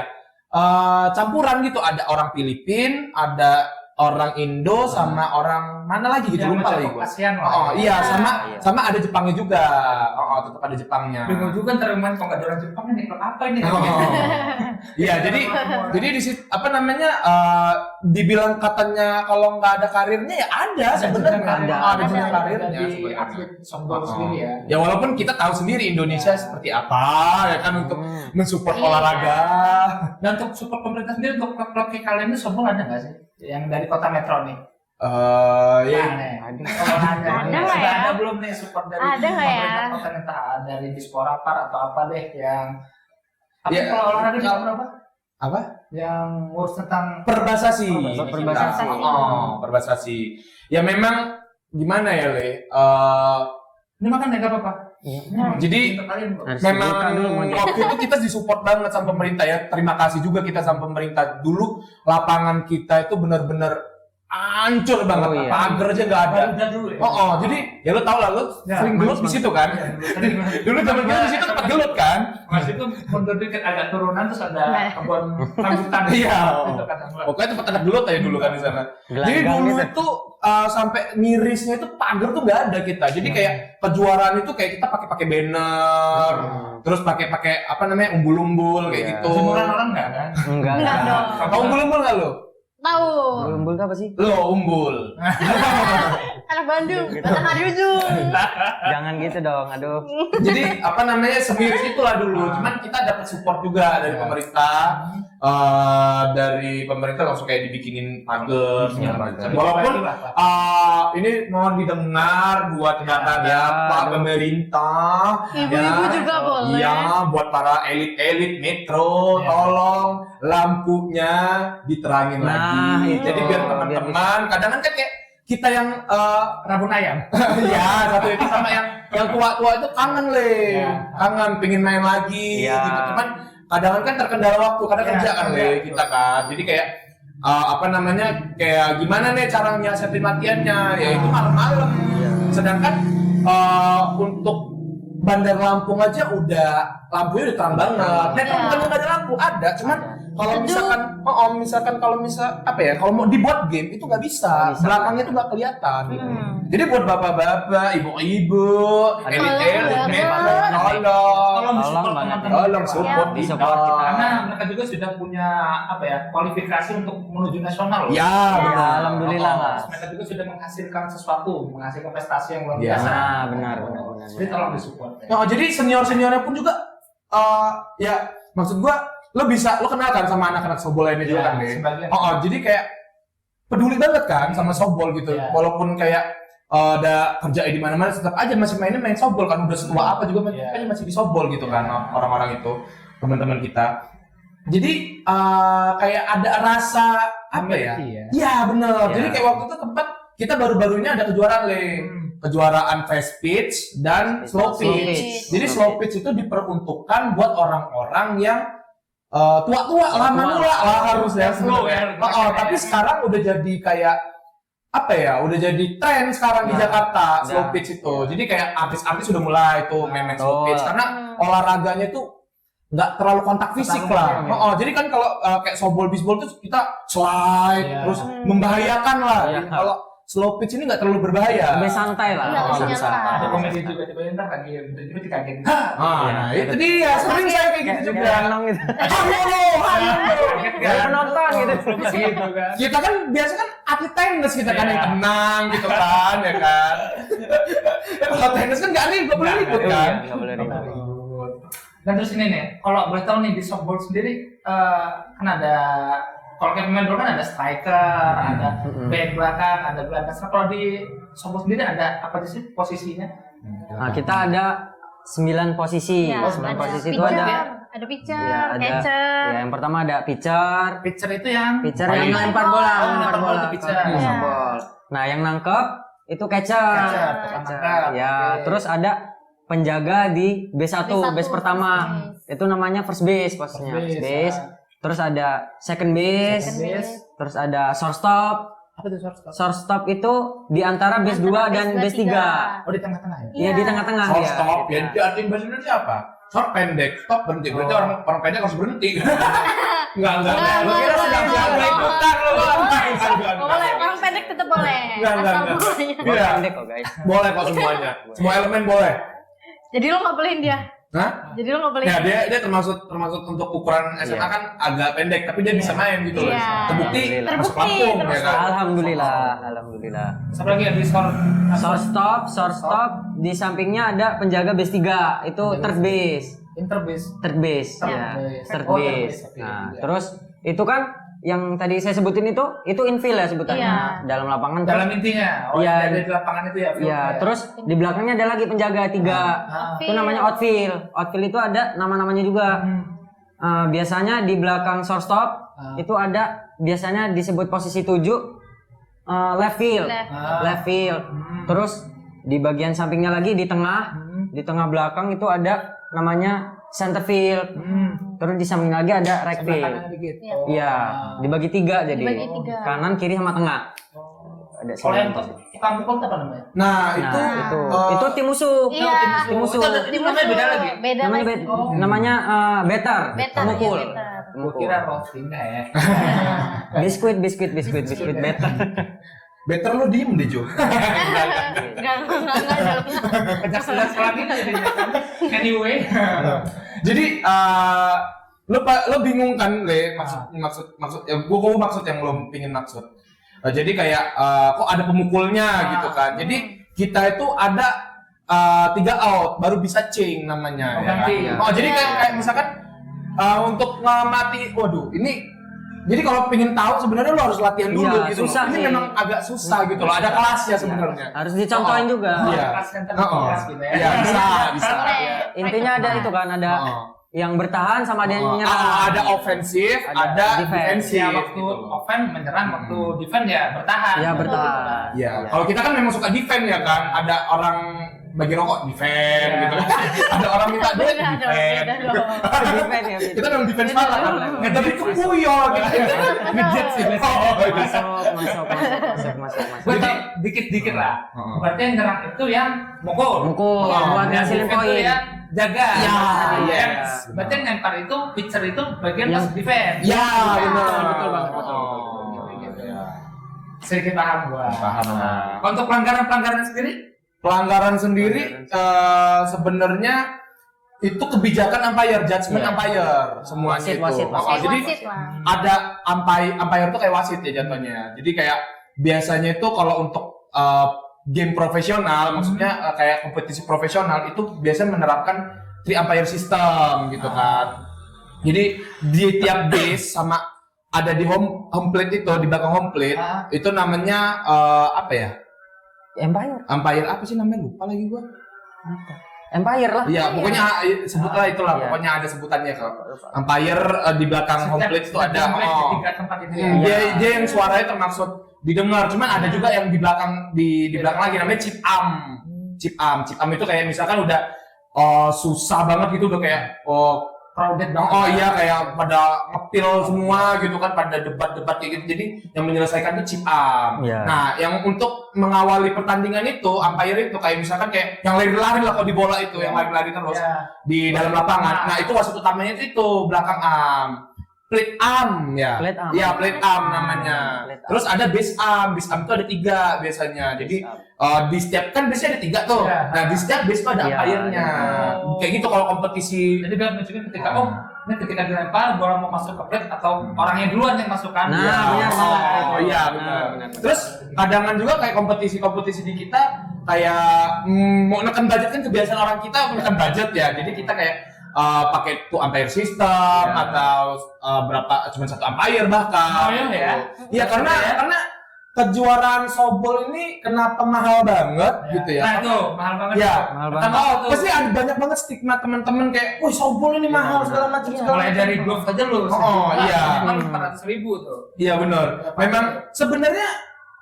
Campuran gitu, ada orang Filipin, ada orang Indo sama orang mana lagi gitu, Yang lupa lagi mencakup gua. ASEAN lah. Oh iya, Iya. sama ada Jepangnya juga. Tetap ada Jepangnya. Bingung juga ntar main kok nggak ada orang Jepang nih, klub apa ini? Iya, jadi di situ apa namanya dibilang katanya kalau nggak ada karirnya ya ada sebenarnya ada jenjang karirnya di sebenarnya. atlet softball sendiri ya. Ya walaupun kita tahu sendiri Indonesia seperti apa ya kan untuk mensupport Iya. olahraga. Dan untuk support pemerintah sendiri untuk klub-klub kayak kalian itu softball ada nggak sih? Yang dari kota Metro nih. Ya Ada nggak nggak ya? Ada belum nih support dari Ada nggak ya? pemerintah kota, entah dari Dispora Par atau apa deh yang apa Ya, kalau olahraga di apa? apa? Yang ngurus tentang Perbasasi. Perbasasi. Perbasasi. Ya memang gimana ya, Le? ini makan nggak apa-apa. Jadi Untuk kalian, Bro. Harus memang dibuka dulu, mau waktu itu kita disupport banget sama pemerintah ya. Terima kasih juga kita sama pemerintah. Dulu lapangan kita itu benar-benar hancur banget. Oh, iya. Pagar aja nggak ada. Udah dulu ya. Jadi ya lo tau lah, lo Ya, sering gelut di situ kan. Dulu zaman kita di situ tempat gelut kan. Mas itu mundur dikit agak turunan terus ada Nah. kebun rambutan. Iya. Itu kata gua. Pokoknya tempat anak gelut aja dulu kan di sana. Jadi Gelanggang dulu gitu. itu sampai mirisnya itu pagar tuh nggak ada kita. Jadi kayak kejuaraan itu kayak kita pakai banner, terus pakai apa namanya umbul-umbul kayak Iya. gitu. Jemuran orang nggak kan? Enggak. Enggak dong. Tahu umbul-umbul nggak lo? Tahu. Umbul itu apa sih? Lo umbul. Anak Bandung, Matahari Ujung. Jangan gitu dong. Aduh. Jadi apa namanya semiris itulah dulu. Cuman kita dapat support juga dari pemerintah. Dari pemerintah langsung kayak dibikinin pagar segala macam. Walaupun ini mohon didengar buat ya Pak pemerintah. Ibu-ibu juga boleh. Iya, buat para elit-elit metro, tolong lampunya diterangin Nah, lagi. itu. Jadi biar teman-teman, kadang kan kayak kita yang Rabun ayam. ya satu itu sama yang tua-tua itu kangen Iya. kangen pingin main lagi Iya. gitu. Cuman kadang kan terkendala waktu, kadang Iya, kerja kan iya. kita kan. Jadi kayak apa namanya kayak gimana nih cara nyiasatin latihannya? Ya itu malam-malam. Sedangkan untuk Bandar Lampung aja lampunya udah terang banget. Metro Iya. bukan nggak ada lampu, ada. Cuman kalau Seduh. misalkan kalau apa ya, kalau mau dibuat game itu nggak bisa. Nggak bisa. Belakangnya tuh nggak kelihatan. Gitu. Jadi buat bapak-bapak, ibu-ibu, Aduh. elit-elit, Tolong, metro, Tolong tolong, disupport banget. teman-teman. tolong support Di kita. support kita. Karena mereka juga sudah punya apa ya kualifikasi untuk menuju nasional loh. Ya, benar. Alhamdulillah lah. Terus mereka juga sudah menghasilkan sesuatu, menghasilkan prestasi yang luar Ya. biasa. Nah, benar. Jadi tolong disupport. Ya. Nah, jadi senior-seniornya pun juga ya maksud gua lo kenal kan sama anak-anak softball lainnya juga Ya, kan, Le? sebagian. Jadi kayak peduli banget kan sama softball gitu. Ya. Walaupun kayak ada kerja di mana-mana tetap aja masih main softball kan, udah setua apa juga Ya. masih di softball gitu kan orang-orang itu, teman-teman kita. Jadi kayak ada rasa apa ya? Memiliki ya. Iya bener. Ya. Jadi kayak waktu itu tempat kita baru-barunya ada kejuaraan, Le. Kejuaraan fast pitch dan slow pitch. Jadi slow pitch itu diperuntukkan buat orang-orang yang tua-tua lah, manula lah harusnya Slow ya. tapi sekarang udah jadi kayak apa ya? Udah jadi tren sekarang di Jakarta slow pitch itu. Jadi kayak artis-artis udah mulai tuh main slow pitch karena olahraganya tuh nggak terlalu kontak fisik lah. Jadi kan kalau kayak softball, baseball tuh kita slide terus membahayakan lah. Iya. Kalau slow pitch ini nggak terlalu berbahaya. Lebih santai lah. Iya, Lebih lebih santai. Ada komedi juga tiba-tiba ntar kaget, tiba-tiba dikagetin. Nah, itu dia. Sering saya kayak gitu juga. Ganong gitu. Halo. Kayak penonton gitu. Gitu kan. Kita kan biasa kan atlet tenis kita kan yang tenang gitu kan, ya kan. Kalau tenis kan nggak ribet, boleh ribut kan. Nggak boleh ribut. Dan terus ini nih, kalau boleh tahu nih di softball sendiri kan ada kalau kayak pemain bola kan ada striker, ada back belakang, ada gelandang. Kalau di softball sendiri ada apa sih posisinya? Nah, kita ada 9 posisi. Ya, 9 ada posisi itu pitcher, ada Ada pitcher, Iya, ada. catcher. Ya, yang pertama ada pitcher. Pitcher itu yang Yang melempar bola, Oh, melempar bola. itu pitcher. ke Iya. ball. Nah, yang nangkep itu catcher. Catcher, tukang nangkep. Ya, Oke. terus ada penjaga di B1, base pertama. base. Itu namanya first base posisinya. First First base, base. Terus ada second base. Second base. Terus ada shortstop. Apa itu shortstop? Shortstop itu di antara base 2 dan base 3. Oh, di tengah-tengah ya? Iya, di tengah-tengah Short dia. stop, ya Gitu. artinya bahasa Indonesia apa? Short pendek, stop berhenti. Berarti Oh. orang pendek harus berhenti. Enggak. Enggak, Lu kira enggak, sedang enggak, mulai enggak. putar lu. Boleh, orang pendek tetap boleh. Enggak, Asal enggak. boleh. Gua Iya. pendek kok, guys. Boleh kok semuanya. Semua elemen boleh. Jadi lo nggak bolehin dia. Hah? Jadi lo nggak bolehin. Ya dia termasuk untuk ukuran SMA Iya. kan agak pendek, tapi dia bisa main gitu loh. Iya. Terbukti Alhamdulillah. masuk Lampung ya kan. Alhamdulillah, alhamdulillah. Siapa lagi ya di Shortstop, di sampingnya ada penjaga base 3, itu third base. Interbase. Third base, ya. Third Oh, base. third base, oke. Nah, terus itu kan yang tadi saya sebutin itu infield ya sebutannya. Iya. Dalam lapangan terus. Dalam intinya. Oh, Iya. ada di lapangan itu ya. field Iya, ya. terus di belakangnya ada lagi penjaga 3. Ah. Itu namanya outfield. Outfield itu ada nama-namanya juga. Biasanya di belakang shortstop itu ada biasanya disebut posisi 7 left field. Left. Left field. Terus di bagian sampingnya lagi di tengah belakang itu ada namanya center field. Terus di samping lagi ada right field. Belakangnya dikit. Iya. Oh. Iya, dibagi 3 jadi. Dibagi 3. Kanan, kiri sama tengah. Ada Kalau yang sembilan. tukang pukul itu apa namanya? Nah, Nah, itu tim musuh. Iya. Tim musuh. Itu namanya beda lagi. Beda Namanya lagi. namanya better. Better, Pemukul. iya, better. Gua kira roasting ya. Biskuit better. better lu diem deh Jo. Enggak dalam. Kejas lagi jadinya. Anyway. Jadi lo bingung kan Le maksud ya gua maksud yang lo pingin maksud. Jadi kayak kok ada pemukulnya gitu kan. Jadi kita itu ada 3 out baru bisa ching namanya. Oh, Ya ganti. kan? Oh jadi kayak misalkan untuk ngamati, waduh ini. Jadi kalau pengen tahu sebenarnya lo harus latihan dulu Iya, gitu. susah Ini sih. memang agak susah gitu loh. Ada kelasnya sebenarnya. Harus dicontohin juga. Iya. Kelas center Oh, kelas gitu ya. Iya bisa. Intinya ada itu kan, ada yang bertahan sama ada yang menyerang. Ada ofensif, ada defense. defensif. Ya, waktu offense menyerang, waktu defense ya bertahan. Ya bertahan. Iya. Kalau kita kan memang suka defense ya kan. Ada orang bagi rokok defense Iya. gitu. Ada orang minta duit Beda dong, defense. beda dong. Defense ya. Kita memang defense malah kan. Nggak jadi kepuyol gitu. Ngejet sih. Masuk. Gue tau dikit-dikit lah. Heeh. Berarti yang nyerang itu yang mukul. Mukul, buat Yang ngasilin defense itu poin. yang jaga. Ya, Yes. yes. Berarti yang lempar itu pitcher itu bagian Yang- pas defense. Ya, benar. betul banget, betul. Gitu ya. Sedikit paham gua. Paham. Untuk pelanggaran sendiri? Pelanggaran sendiri sebenarnya itu kebijakan umpire, judgement Iya. umpire semuanya Wasit, itu. wasit. Kayak Jadi wasit lah. ada umpire tuh kayak wasit ya jatuhnya. Jadi kayak biasanya itu kalau untuk game profesional, maksudnya kayak kompetisi profesional itu biasanya menerapkan 3 umpire system gitu kan. Jadi di tiap base sama ada di home plate itu, di belakang home plate itu namanya apa ya? Empire. Umpire apa sih namanya? Lupa lagi gua. Empire lah. Iya, pokoknya sebutlah itulah, Iya. pokoknya ada sebutannya kalau umpire di belakang home plate itu ada. Tiga tempat itu ya. Dia yang suaranya termaksud didengar, cuman ada juga yang di belakang di belakang lagi namanya chip am. Chip am itu kayak misalkan udah susah banget gitu udah kayak crowded banget. Oh iya kayak pada ngepil semua gitu kan pada debat-debat kayak gitu. Jadi yang menyelesaikan itu chip am. Iya. Nah, yang untuk mengawali pertandingan itu umpire itu kayak misalkan kayak yang lari-lari lah kalau di bola itu, yang lari-lari terus Iya. di dalam lapangan. Nah, itu wasit utamanya itu belakang am. Plate arm ya. Plate arm. Iya, plate arm namanya. Plate arm. Terus ada base arm. Base arm itu ada 3 biasanya. Jadi di setiap kan base ada 3 tuh. Iya. Nah, di setiap base itu ada Iya, umpire-nya. iya. Kayak gitu kalau kompetisi. Jadi biar nunjukin ketika ini ketika dilempar bola mau masuk ke plate atau orangnya duluan yang masukkan. Nah, Iya. benar, Oh, iya Nah, benar. benar. Terus kadangan juga kayak kompetisi di kita kayak mau neken budget kan kebiasaan orang kita menekan budget ya. Jadi kita kayak pakai tuh umpire system atau berapa cuma 1 umpire bahkan. Oh, iya ya? Iya karena kejuaraan softball ini kenapa mahal banget gitu ya? Nah itu mahal banget. Ya. Mahal Pertama banget. tuh. Pasti ada banyak banget stigma teman-teman kayak, "Wih, softball ini mahal segala macam segala Mulai macam." dari glove aja lu. Oh, iya. Mahal 400.000 tuh. Iya benar. Memang sebenarnya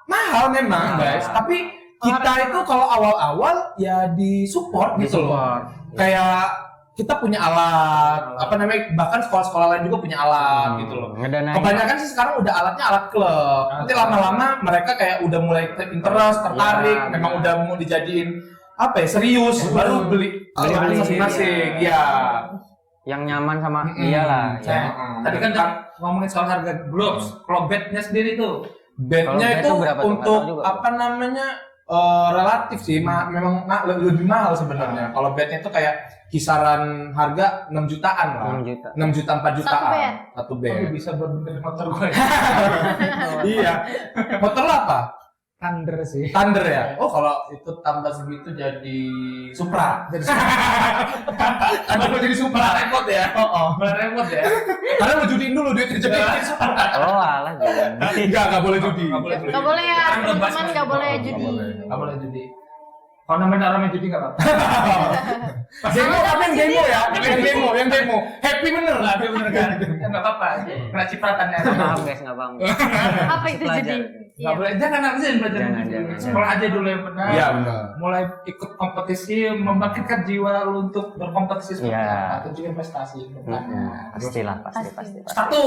mahal memang, guys. Tapi kita itu kalau awal-awal ya disupport gitu loh. Kayak kita punya alat, apa namanya, bahkan sekolah-sekolah lain juga punya alat gitu loh. Ngedanain. Kebanyakan sih sekarang udah alatnya alat klub. Nanti lama-lama mereka kayak udah mulai interest, tertarik, Ya, memang udah mau dijadiin apa ya, serius, baru beli alat masing-masing. Iya. Yang nyaman sama dia lah. Ya. Tadi kan udah ngomongin soal harga gloves. Kalau batnya sendiri tuh. Bednya Kalau bed itu tuh berapa tuh? untuk Nggak tahu juga. apa namanya, relatif sih, memang lebih mahal sebenarnya. Kalau bednya itu kayak kisaran harga 6 jutaan lah. 6 juta. 6 juta 4 jutaan. Satu Oh, bed. bisa berbeda motor gue. Iya. Motor lo apa? Thunder sih. Thunder ya? Oh, kalau itu tambah segitu jadi Supra. Jadi Tambah mau jadi Supra. repot ya. Oh. Repot ya. Karena mau judiin dulu duit kerja jadi Supra. Oh alah jangan. Enggak boleh judi. Gak boleh ya, Sekarang udah teman-teman bahas gak boleh nggak judi. boleh. Nggak boleh judi. Kalau namanya orang main judi nggak apa-apa. Demo apa yang demo ya? Yang demo. Happy bener lah. Tapi bener kan? Ya nggak apa-apa. Kena cipratannya. Nggak paham guys, nggak paham. Apa itu Pelajar. judi? Nggak boleh. Jangan aja yang belajar. Jangan, judi. jangan. Sekolah aja dulu yang benar. Iya benar. Mulai ikut kompetisi, membangkitkan jiwa lu untuk berkompetisi seperti Iya. apa, atau juga investasi. Pastilah, pasti. Sepatu,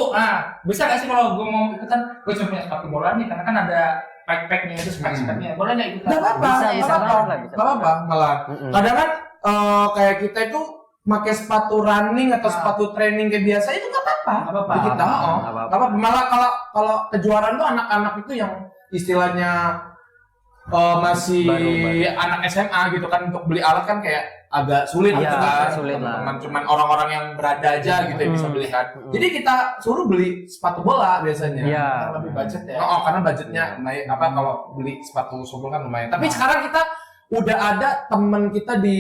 bisa nggak sih kalau gue mau ikutan, gue cuma punya sepatu bola nih, karena kan ada pack-packnya itu spek-speknya, boleh nggak ikutan? Nggak apa-apa, Bisa, nggak bisa apa-apa, banget lah, bisa nggak apa-apa malah. Mm-mm. Kadang kan kayak kita itu pakai sepatu running atau sepatu training kayak biasa itu nggak apa-apa. Nggak apa-apa. Di kita, Nggak nggak apa-apa. apa-apa. Malah kalau kejuaraan tuh anak-anak itu yang istilahnya masih Baru. anak SMA gitu kan, untuk beli alat kan kayak agak sulit Iya, gitu kan. sulit lah. Cuman orang-orang yang berada aja gitu yang bisa beli kan. Jadi kita suruh beli sepatu bola biasanya. Iya. Lebih budget ya. Oh, karena budgetnya lumayan, apa kalau beli sepatu softball kan lumayan. Tapi sekarang kita udah ada temen kita di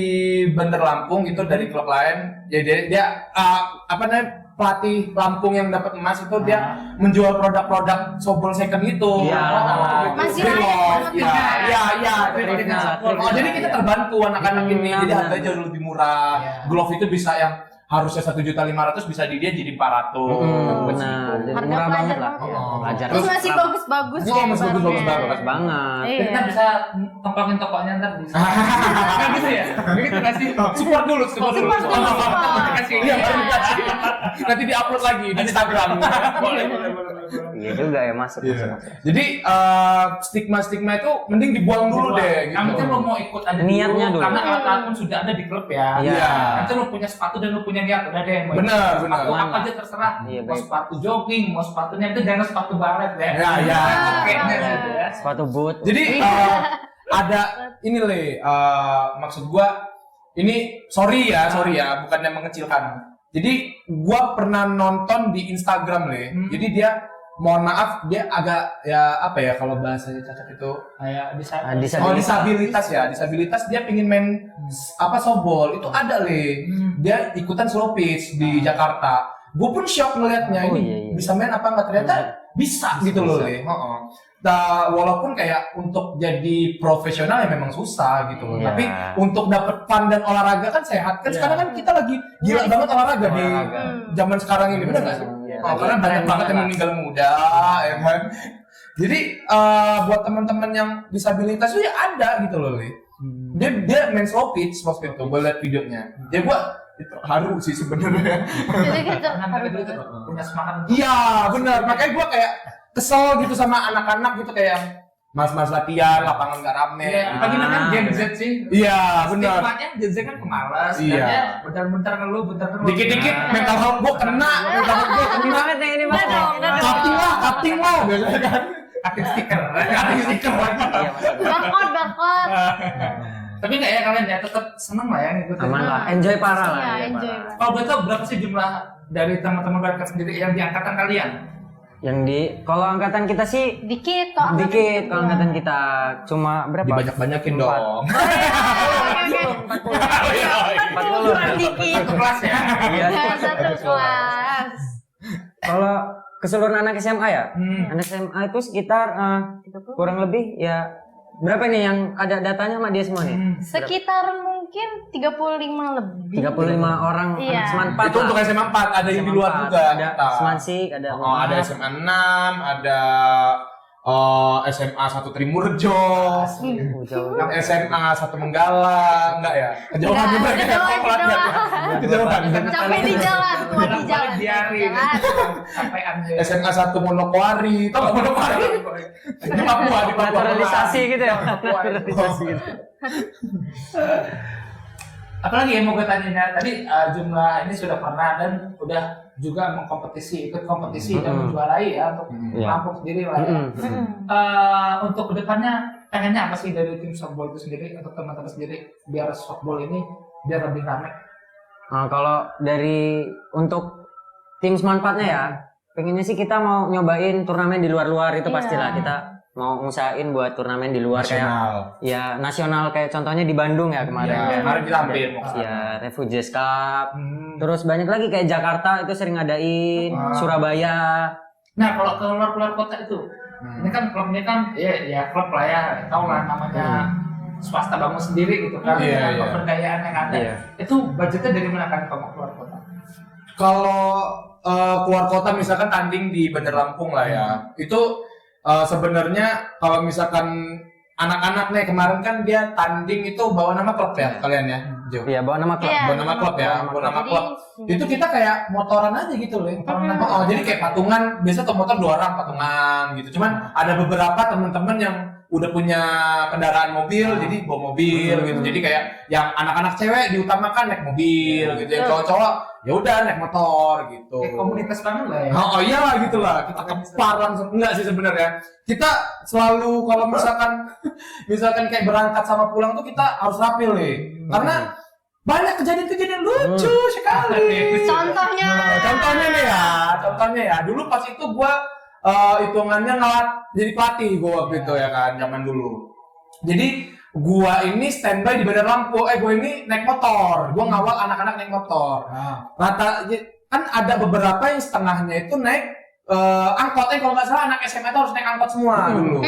Bandar Lampung itu dari klub lain. Ya dia apa namanya, pelatih Lampung yang dapat emas itu dia menjual produk-produk softball second itu. Iya. Masih Reload. banyak Iya, banget. iya. Oh, jadi kita terbantu anak-anak ini. Jadi Benar. harganya jauh lebih murah. Iya. Glove itu bisa yang harusnya 1.500.000 bisa di dia jadi 400. Benar. Jadi Harga murah pelajar banget lah. banget. Oh. Pelajar. Terus masih bagus-bagus Iya, ya masih bagus-bagus barangnya. banget. Bagus banget. Kita Iya. bisa tongkongin tokonya ntar di sana. Nggak gitu ya? Nggak gitu nggak sih? Support dulu, support dulu. Support dulu, support. Kasih. Iya, baru dikasih. Nanti di-upload lagi di Instagram. Boleh. Iya juga ya, masuk. Iya. Jadi stigma-stigma itu mending dibuang dulu deh Yang penting gitu. lo mau ikut aja Niatnya dulu. karena alat-alat pun sudah ada di klub ya. Iya. Nanti lo punya sepatu dan lo punya niat, udah deh. Mau Benar, ikut sepatu benar. apa aja terserah. Iya, Mau baik. sepatu jogging, mau sepatunya itu jangan sepatu balet ya. Ya, ya. Kayaknya gitu ya. Sepatu boot. Jadi ada ini Le, maksud gua ini sorry ya, bukannya mengecilkan. Jadi gua pernah nonton di Instagram Le. Jadi dia, mohon maaf, dia agak ya apa ya kalau bahasanya cacat itu, Kayak bisa. disabilitas ya, disabilitas dia pingin main apa softball itu ada Le. Dia ikutan slow pitch di Jakarta. Gue pun shock ngelihatnya Oh, ini iya, iya. bisa main apa enggak, ternyata bisa gitu loh Le. Nah, walaupun kayak untuk jadi profesional ya memang susah gitu loh. Iya. Tapi untuk dapet fun dan olahraga kan sehat. Kan Iya. sekarang kan kita lagi gila banget olahraga di Olahraga. zaman sekarang ini, benar nggak sih? Iya, Oh, karena lagi banyak tren banget yang lah. meninggal muda, ya kan. Jadi buat teman-teman yang disabilitas itu ya ada gitu loh, Le. Dia main slow pitch waktu itu, gue liat videonya. Ya gue itu haru sih sebenarnya. Jadi kita Karena mereka dulu tuh punya semangat. Iya, benar. Makanya gue kayak kesel gitu sama anak-anak gitu, kayak mas-mas latihan, lapangan gak rame. Iya, apalagi kan Gen Z sih. Iya, benar. Stigmanya Gen Z kan pemalas. Iya. Dan dia bentar-bentar ngeluh, bentar-bentar Dikit-dikit mental health gue kena, mental health gue Ini kena. banget nih, ini banget. Cutting lah, biasanya kan. Cutting stiker. Cutting stiker. Iya, masuk. barcode. Tapi nggak ya kalian ya, tetap seneng lah ya ngikutin. Aman lah, enjoy parah lah. Iya, enjoy enjoy parah. lah. Kalau boleh tahu berapa sih jumlah dari teman-teman Barkat sendiri yang di angkatan kalian? Yang di, kalau angkatan kita sih Dikit kok. dikit, kalau angkatan kita cuma berapa? Dibanyak-banyakin dong. Oke. 40. Dikit. Satu kelas ya. Iya. Satu kelas. Kalau keseluruhan anak SMA ya. Anak SMA itu sekitar kurang lebih ya berapa nih yang ada datanya sama dia semua nih? Sekitar mungkin 35 lebih. 35 orang Iya. anak SMA 4 Itu untuk SMA 4, ada yang di luar juga. Ada Semansik, ada ada SMA 6, ada SMA 1 Trimurjo, yang SMA 1 Menggala, enggak ya? Kejauhan juga Enggak, kayak kejauhan, Koplat ya. Kejauhan. Capek di jalan, tua di jalan. Diari. Sampai anda. SMA 1 Monokwari, tau gak Monokwari? Di Papua, di Papua. naturalisasi gitu ya. Papua. Naturalisasi gitu. Apalagi yang mau gue tanya tadi, jumlah ini sudah pernah dan udah juga ikut kompetisi dan menjuarai ya untuk Iya. Lampung sendiri lah ya. Untuk kedepannya pengennya apa sih dari tim softball itu sendiri, untuk teman-teman sendiri, biar softball ini biar lebih ramai? Nah, kalau dari untuk tim semanfaatnya ya, pengennya sih kita mau nyobain turnamen di luar-luar itu Iya. pastilah kita mau ngusahain buat turnamen di luar Nasional. kayak ya nasional kayak contohnya di Bandung ya kemarin. Ya, kan. kemarin kita hampir mau kesana. Ya, Refugees Cup. Terus banyak lagi kayak Jakarta itu sering ngadain, Surabaya. Nah, kalau ke luar kota itu, ini kan klubnya kan ya klub lah ya, tau lah namanya swasta bangun sendiri gitu kan, Iya, dengan iya. pemberdayaan yang ada. Iya. Itu budgetnya dari mana kan kalau keluar kota? Kalau keluar kota misalkan tanding di Bandar Lampung lah ya, itu sebenarnya kalau misalkan anak-anak nih kemarin kan dia tanding itu bawa nama klub ya kalian ya, Jo? Iya, bawa nama klub. Iya. Bawa nama klub ya, bawa nama klub. Itu kita kayak motoran aja gitu loh. Jadi kayak patungan, biasa tuh motor 2 orang patungan gitu. Cuman ada beberapa teman-teman yang udah punya kendaraan mobil, jadi bawa mobil gitu. Jadi kayak yang anak-anak cewek diutamakan naik mobil gitu. Yang cowok-cowok ya udah naik motor gitu. Kayak komunitas banget lah ya. Oh iya lah gitu lah, kita kepar langsung. Enggak sih sebenarnya. Kita selalu kalau misalkan kayak berangkat sama pulang tuh kita harus rapi nih. Karena banyak kejadian-kejadian lucu sekali. Contohnya Contohnya ya. Dulu pas itu gua hitungannya jadi pelatih gua waktu itu ya kan, zaman dulu. Jadi gua ini standby di Bandar Lampung. Gua ini naik motor. Gua ngawal anak-anak naik motor. Rata kan ada beberapa yang setengahnya itu naik angkot. Kalau nggak salah anak SMA itu harus naik angkot semua dulu.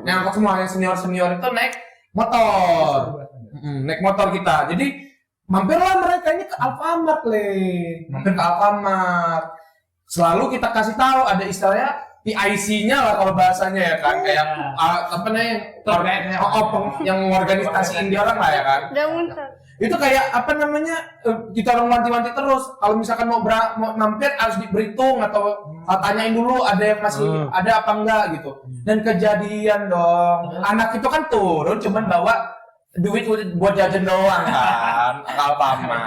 Naik angkot semua, yang senior itu naik motor. Naik motor kita. Jadi mampirlah mereka ini ke Alfamart mampir ke Alfamart. Selalu kita kasih tahu ada istilahnya PIC-nya lah kalau bahasanya ya kan, kayak apa namanya yang organisasiin dia orang lah ya kan. Itu kayak apa namanya, kita orang wanti-wanti terus kalau misalkan mau mampir harus berhitung atau tanyain dulu ada yang masih ada apa enggak gitu. Dan kejadian dong, anak itu kan turun cuman bawa duit buat jajan doang kan, Alfamart.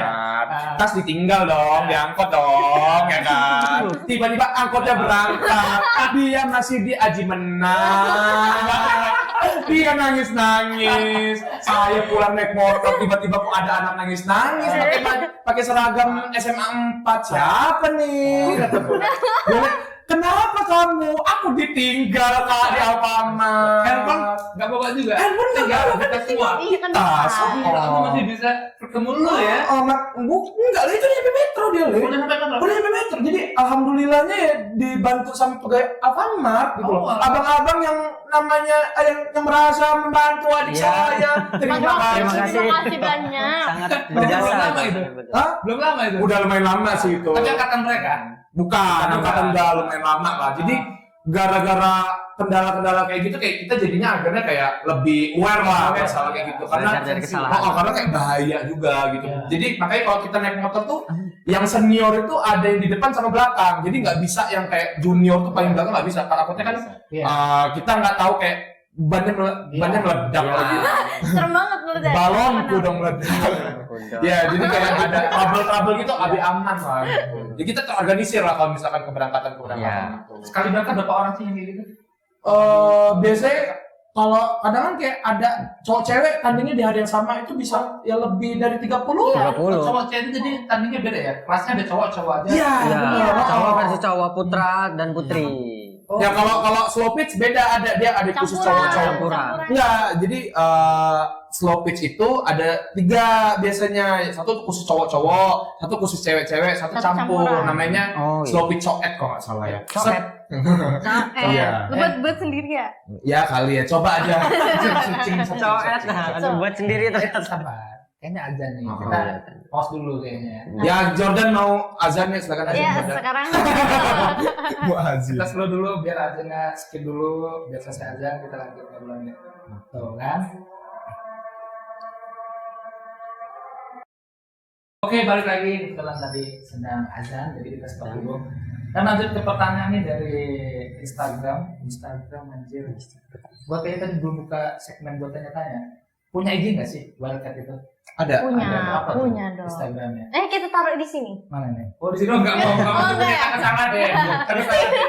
Tas ditinggal dong, diangkut dong, ya kan. Tiba-tiba angkotnya berangkat, dia masih di Aji Menang. Dia nangis-nangis. Saya pulang naik motor, tiba-tiba kok ada anak nangis-nangis pakai seragam SMA 4. Siapa nih? Kenapa kamu? Aku ditinggal Kak di Alfamart. Handphone nggak bawa juga. Handphone nggak tinggal bawa, kita semua. Iya kan Tas. Kamu masih bisa ketemu lu ya. Enggak lah, itu nyampe metro dia Le. Udah sampai mana? Udah nyampe metro. Jadi alhamdulillahnya ya dibantu sama pegawai Alfamart gitu loh. Abang-abang yang namanya yang merasa membantu adik saya. Terima Terima kasih. kasih. banyak. Sangat Belum berjasa lama itu. Hah? Belum lama itu. Udah lumayan lama sih itu. Tapi angkatan mereka. Bukan, angkatan udah lumayan lama lah. Jadi gara-gara kendala-kendala kayak gitu, kayak kita jadinya akhirnya kayak lebih aware lah masalah kayak gitu. Karena Belajar dari kesalahan. karena kayak bahaya juga gitu. Jadi makanya kalau kita naik motor tuh yang senior itu ada yang di depan sama belakang. Jadi nggak bisa yang kayak junior tuh paling belakang nggak bisa. Takutnya kan kita nggak tahu kayak bannya meledak lagi. Serem banget meledak. Balonku dong meledak. Ya, jadi kayak ada trouble gitu, lebih aman lah gitu. Jadi kita terorganisir lah kalau misalkan keberangkatan gitu. Sekali berangkat berapa orang sih yang kayak gitu? Biasanya kalau kadang kan kayak ada cowok cewek tandingnya di hari yang sama itu bisa ya lebih dari 30. 30. Cowok cewek itu jadi tandingnya beda ya? Kelasnya ada cowok aja. Iya, Iya, benar. cowok versi cowok, putra dan putri. Oh. Ya kalau slow pitch beda, ada khusus cowok-cowok. Enggak, jadi slow pitch itu ada 3 biasanya. Satu khusus cowok-cowok, satu khusus cewek-cewek, satu campur. campuran. Namanya slow pitch coet kalau nggak salah ya. Coet. Iya. Buat sendiri ya? Ya kali ya, coba aja. Coet. Ada buat sendiri ternyata. Sabar. Kayaknya azan nih. Oh, Kita iya. pause dulu kayaknya. Ya Jordan mau azannya, silakan azan Iya, Jordan. sekarang Mau azan. Kita slow dulu biar azannya skip dulu, biar selesai azan kita lanjut ngobrolannya. Tuh kan. Oke, balik lagi kebetulan tadi sedang azan, jadi kita stop dulu. Dan lanjut ke pertanyaan nih dari Instagram anjir. Gua kayaknya tadi belum buka segmen buat tanya-tanya. Punya IG nggak sih Wildcat itu? Ada. punya, Apa tuh punya dong. Instagramnya. Kita taruh di sini. Mana nih? Oh di sini enggak mau enggak ya? Kan salah deh. Kan salah deh.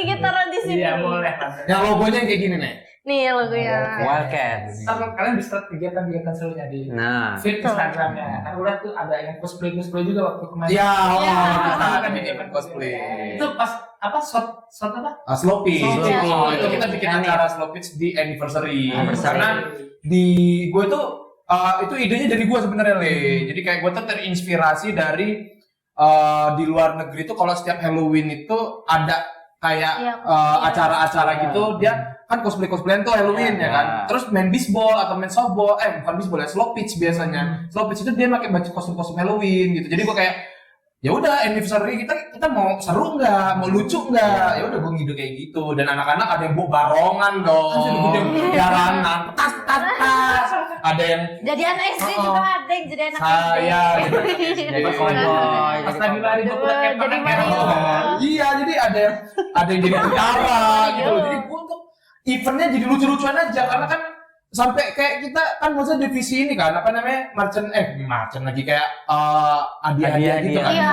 Kita taruh di sini. Iya boleh. Yang logonya kayak gini nih. Nih logonya. Wildcats. Ntar kalian bisa kegiatan-kegiatan serunya di Nah, feed Instagramnya. Kan udah tuh ada yang cosplay juga waktu kemarin. Iya, Iya. kita ada event cosplay. Itu pas apa shot apa? Slow pitch. Slow pitch. Oh, itu kita bikin acara slow pitch di anniversary. Anniversary. Karena di gue tuh itu idenya dari gue sebenarnya Le. Jadi kayak gue tuh terinspirasi dari di luar negeri tuh kalau setiap Halloween itu ada kayak Iya. acara-acara gitu, dia kan cosplayan tuh Halloween ya kan. Terus main bisbol atau main softball, bukan bisbol ya, slow pitch biasanya. Slow pitch itu dia pakai baju kostum Halloween gitu. Jadi gue kayak ya udah anniversary kita mau seru nggak, mau lucu nggak, ya udah gue ngide kayak gitu. Dan anak-anak ada yang bawa barongan dong, ada yang jaranan, tas, ada yang Jadi anak SD juga ada yang jadi anak saya SD. jadi Iya. cowboy, Pas jadi lagi lari Aduh, buat jadi Mario. iya, jadi ada yang jadi tentara gitu loh. Jadi gue untuk eventnya jadi lucu-lucuan aja karena kan sampai kayak kita kan maksudnya divisi ini kan apa namanya merchant lagi kayak hadiah gitu kan. Iya,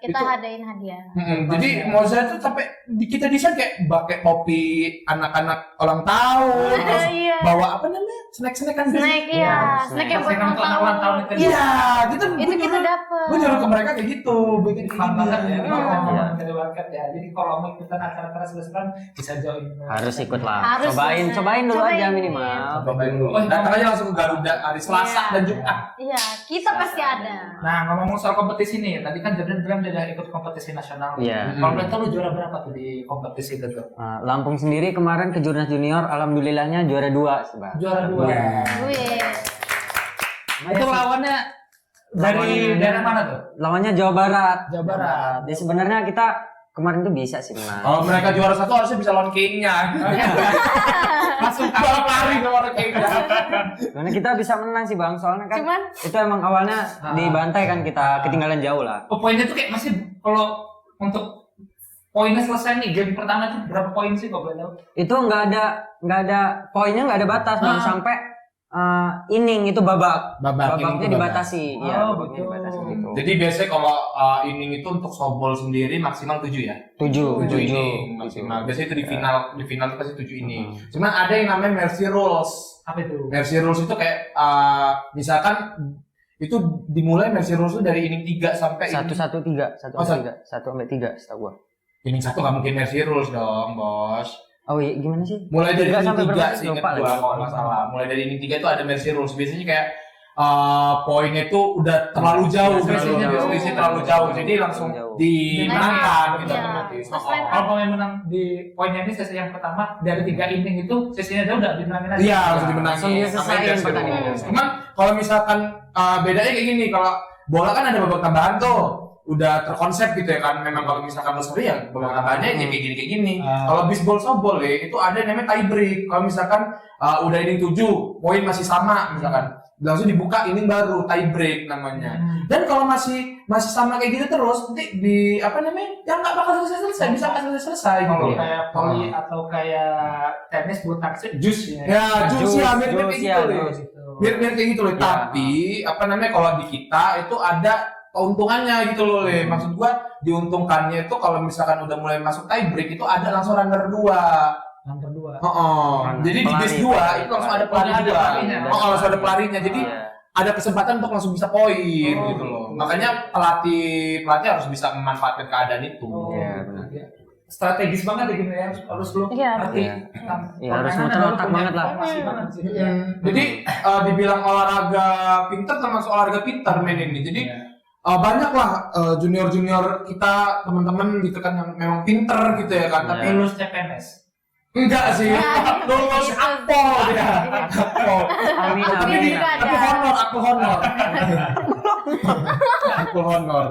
kita Itu- hadain hadiah. Jadi maksudnya tuh sampai kita desain kayak pakai topi anak-anak ulang tahun, terus Iya. bawa apa namanya snack kan Snack iya, snack yang buat Snack untuk ulang tahun itu. Iya, gitu. Itu kita dapet. Gue nyuruh ke mereka kayak gitu, bikin Fun banget ya. Hmm. Dari Wildcat ya. Jadi kalau mau ikutan acara-acara seru-seruan bisa join. harus ikut lah. Harus Cobain dulu Cobain. aja minimal. Cobain dulu. Datang aja langsung ke Garuda hari Selasa dan Jumat. Iya, kita pasti ada. Nah, ngomong soal kompetisi nih, tadi kan Jordan bilang dia udah ikut kompetisi nasional. Iya. Kalau boleh tahu lu juara berapa tuh di kompetisi itu tuh? Lampung sendiri kemarin ke Jurnas Junior, alhamdulillahnya juara 2, Bang. Juara 2. Wih. Itu lawannya dari daerah mana tuh? Lawannya Jawa Barat. Jawa Barat. Jadi sebenarnya kita kemarin tuh bisa sih menang. Kalau mereka juara 1 harusnya bisa lawan King-nya. Langsung balap lari ke lawan King-nya. Karena kita bisa menang sih Bang, soalnya kan Cuman itu emang awalnya dibantai kan kita ketinggalan jauh lah. Oh, poinnya tuh kayak masih kalau untuk poinnya selesai nih game pertama tuh berapa poin sih kalau boleh tahu? Itu nggak ada poinnya, nggak ada batas Bang, sampai inning itu babaknya inning itu dibatasi. Iya, Oh, babaknya betul. dibatasi gitu. Jadi biasanya kalau inning itu untuk softball sendiri maksimal 7 ya. 7 inning maksimal. Biasanya itu di final itu pasti 7 inning. Cuman ada yang namanya mercy rules. Apa itu? Mercy rules itu kayak misalkan itu dimulai mercy rules itu dari inning 3 sampai 1-1-3, 1 Oh, sampai 3, 1 sampai 3 setahu gua. inning 1 nggak mungkin mercy rules dong, Bos. Oh iya, gimana sih? Mulai dari 3 inning sampai 3 berapa? sih Lupa ingat gua lagi. kalau nggak salah. Mulai dari inning 3 itu ada mercy rules. Biasanya kayak poinnya itu udah terlalu jauh, selisihnya terlalu jauh. Jadi langsung dimenangkan gitu Iya. otomatis. Terus Oh, Kalau pemain menang di poinnya ini sesi yang pertama dari 3 inning itu sesinya dia udah dimenangin aja. Iya, langsung dimenangin. Langsung diselesaiin Sampai mercy pertandingan. rules. Cuman kalau misalkan bedanya kayak gini, kalau bola kan ada babak tambahan tuh. Udah terkonsep gitu ya kan, memang kalau misalkan lo seri ya babak tambahannya ya kayak gini. Kalau bisbol softball ya itu ada yang namanya tie break. Kalau misalkan udah inning 7, poin masih sama misalkan, langsung dibuka inning baru, tie break namanya. Dan kalau masih sama kayak gitu terus, nanti di apa namanya, yang nggak bakal selesai, bisa nggak selesai gitu. Kalau kayak poli atau kayak tenis buat taksi jus ya. Ya, jus ya, mirip-mirip jus, kayak ya, gitu loh. jus. Mirip-mirip kayak gitu loh. Ya. Tapi apa namanya, kalau di kita itu ada keuntungannya gitu loh, Le. Maksud gua diuntungkannya itu kalau misalkan udah mulai masuk tie break itu ada langsung runner 2. Yang kedua. Jadi di base 2 itu langsung ada pelari Ada 2. pelarinya. Langsung ada pelarinya. Jadi Iya. ada kesempatan untuk langsung bisa poin gitu loh. Makanya pelatih harus bisa memanfaatkan keadaan itu. Oh, Iya, benar. iya. strategis banget ya gini ya, harus lu Iya, ngerti. Iya. tentang Iya, harus permainan, muter lalu otak punya banget lah. informasi banget di situ. Jadi dibilang olahraga pinter termasuk olahraga pintar main ini. Jadi banyak lah junior-junior kita teman-teman gitu kan yang memang pinter gitu ya kan. Tapi Lulus CPNS. enggak sih. Nah, Lulus gitu. akpol dia. Akpol. Amin, Tapi amin. juga aku ada. honor, aku honor. Aku honor.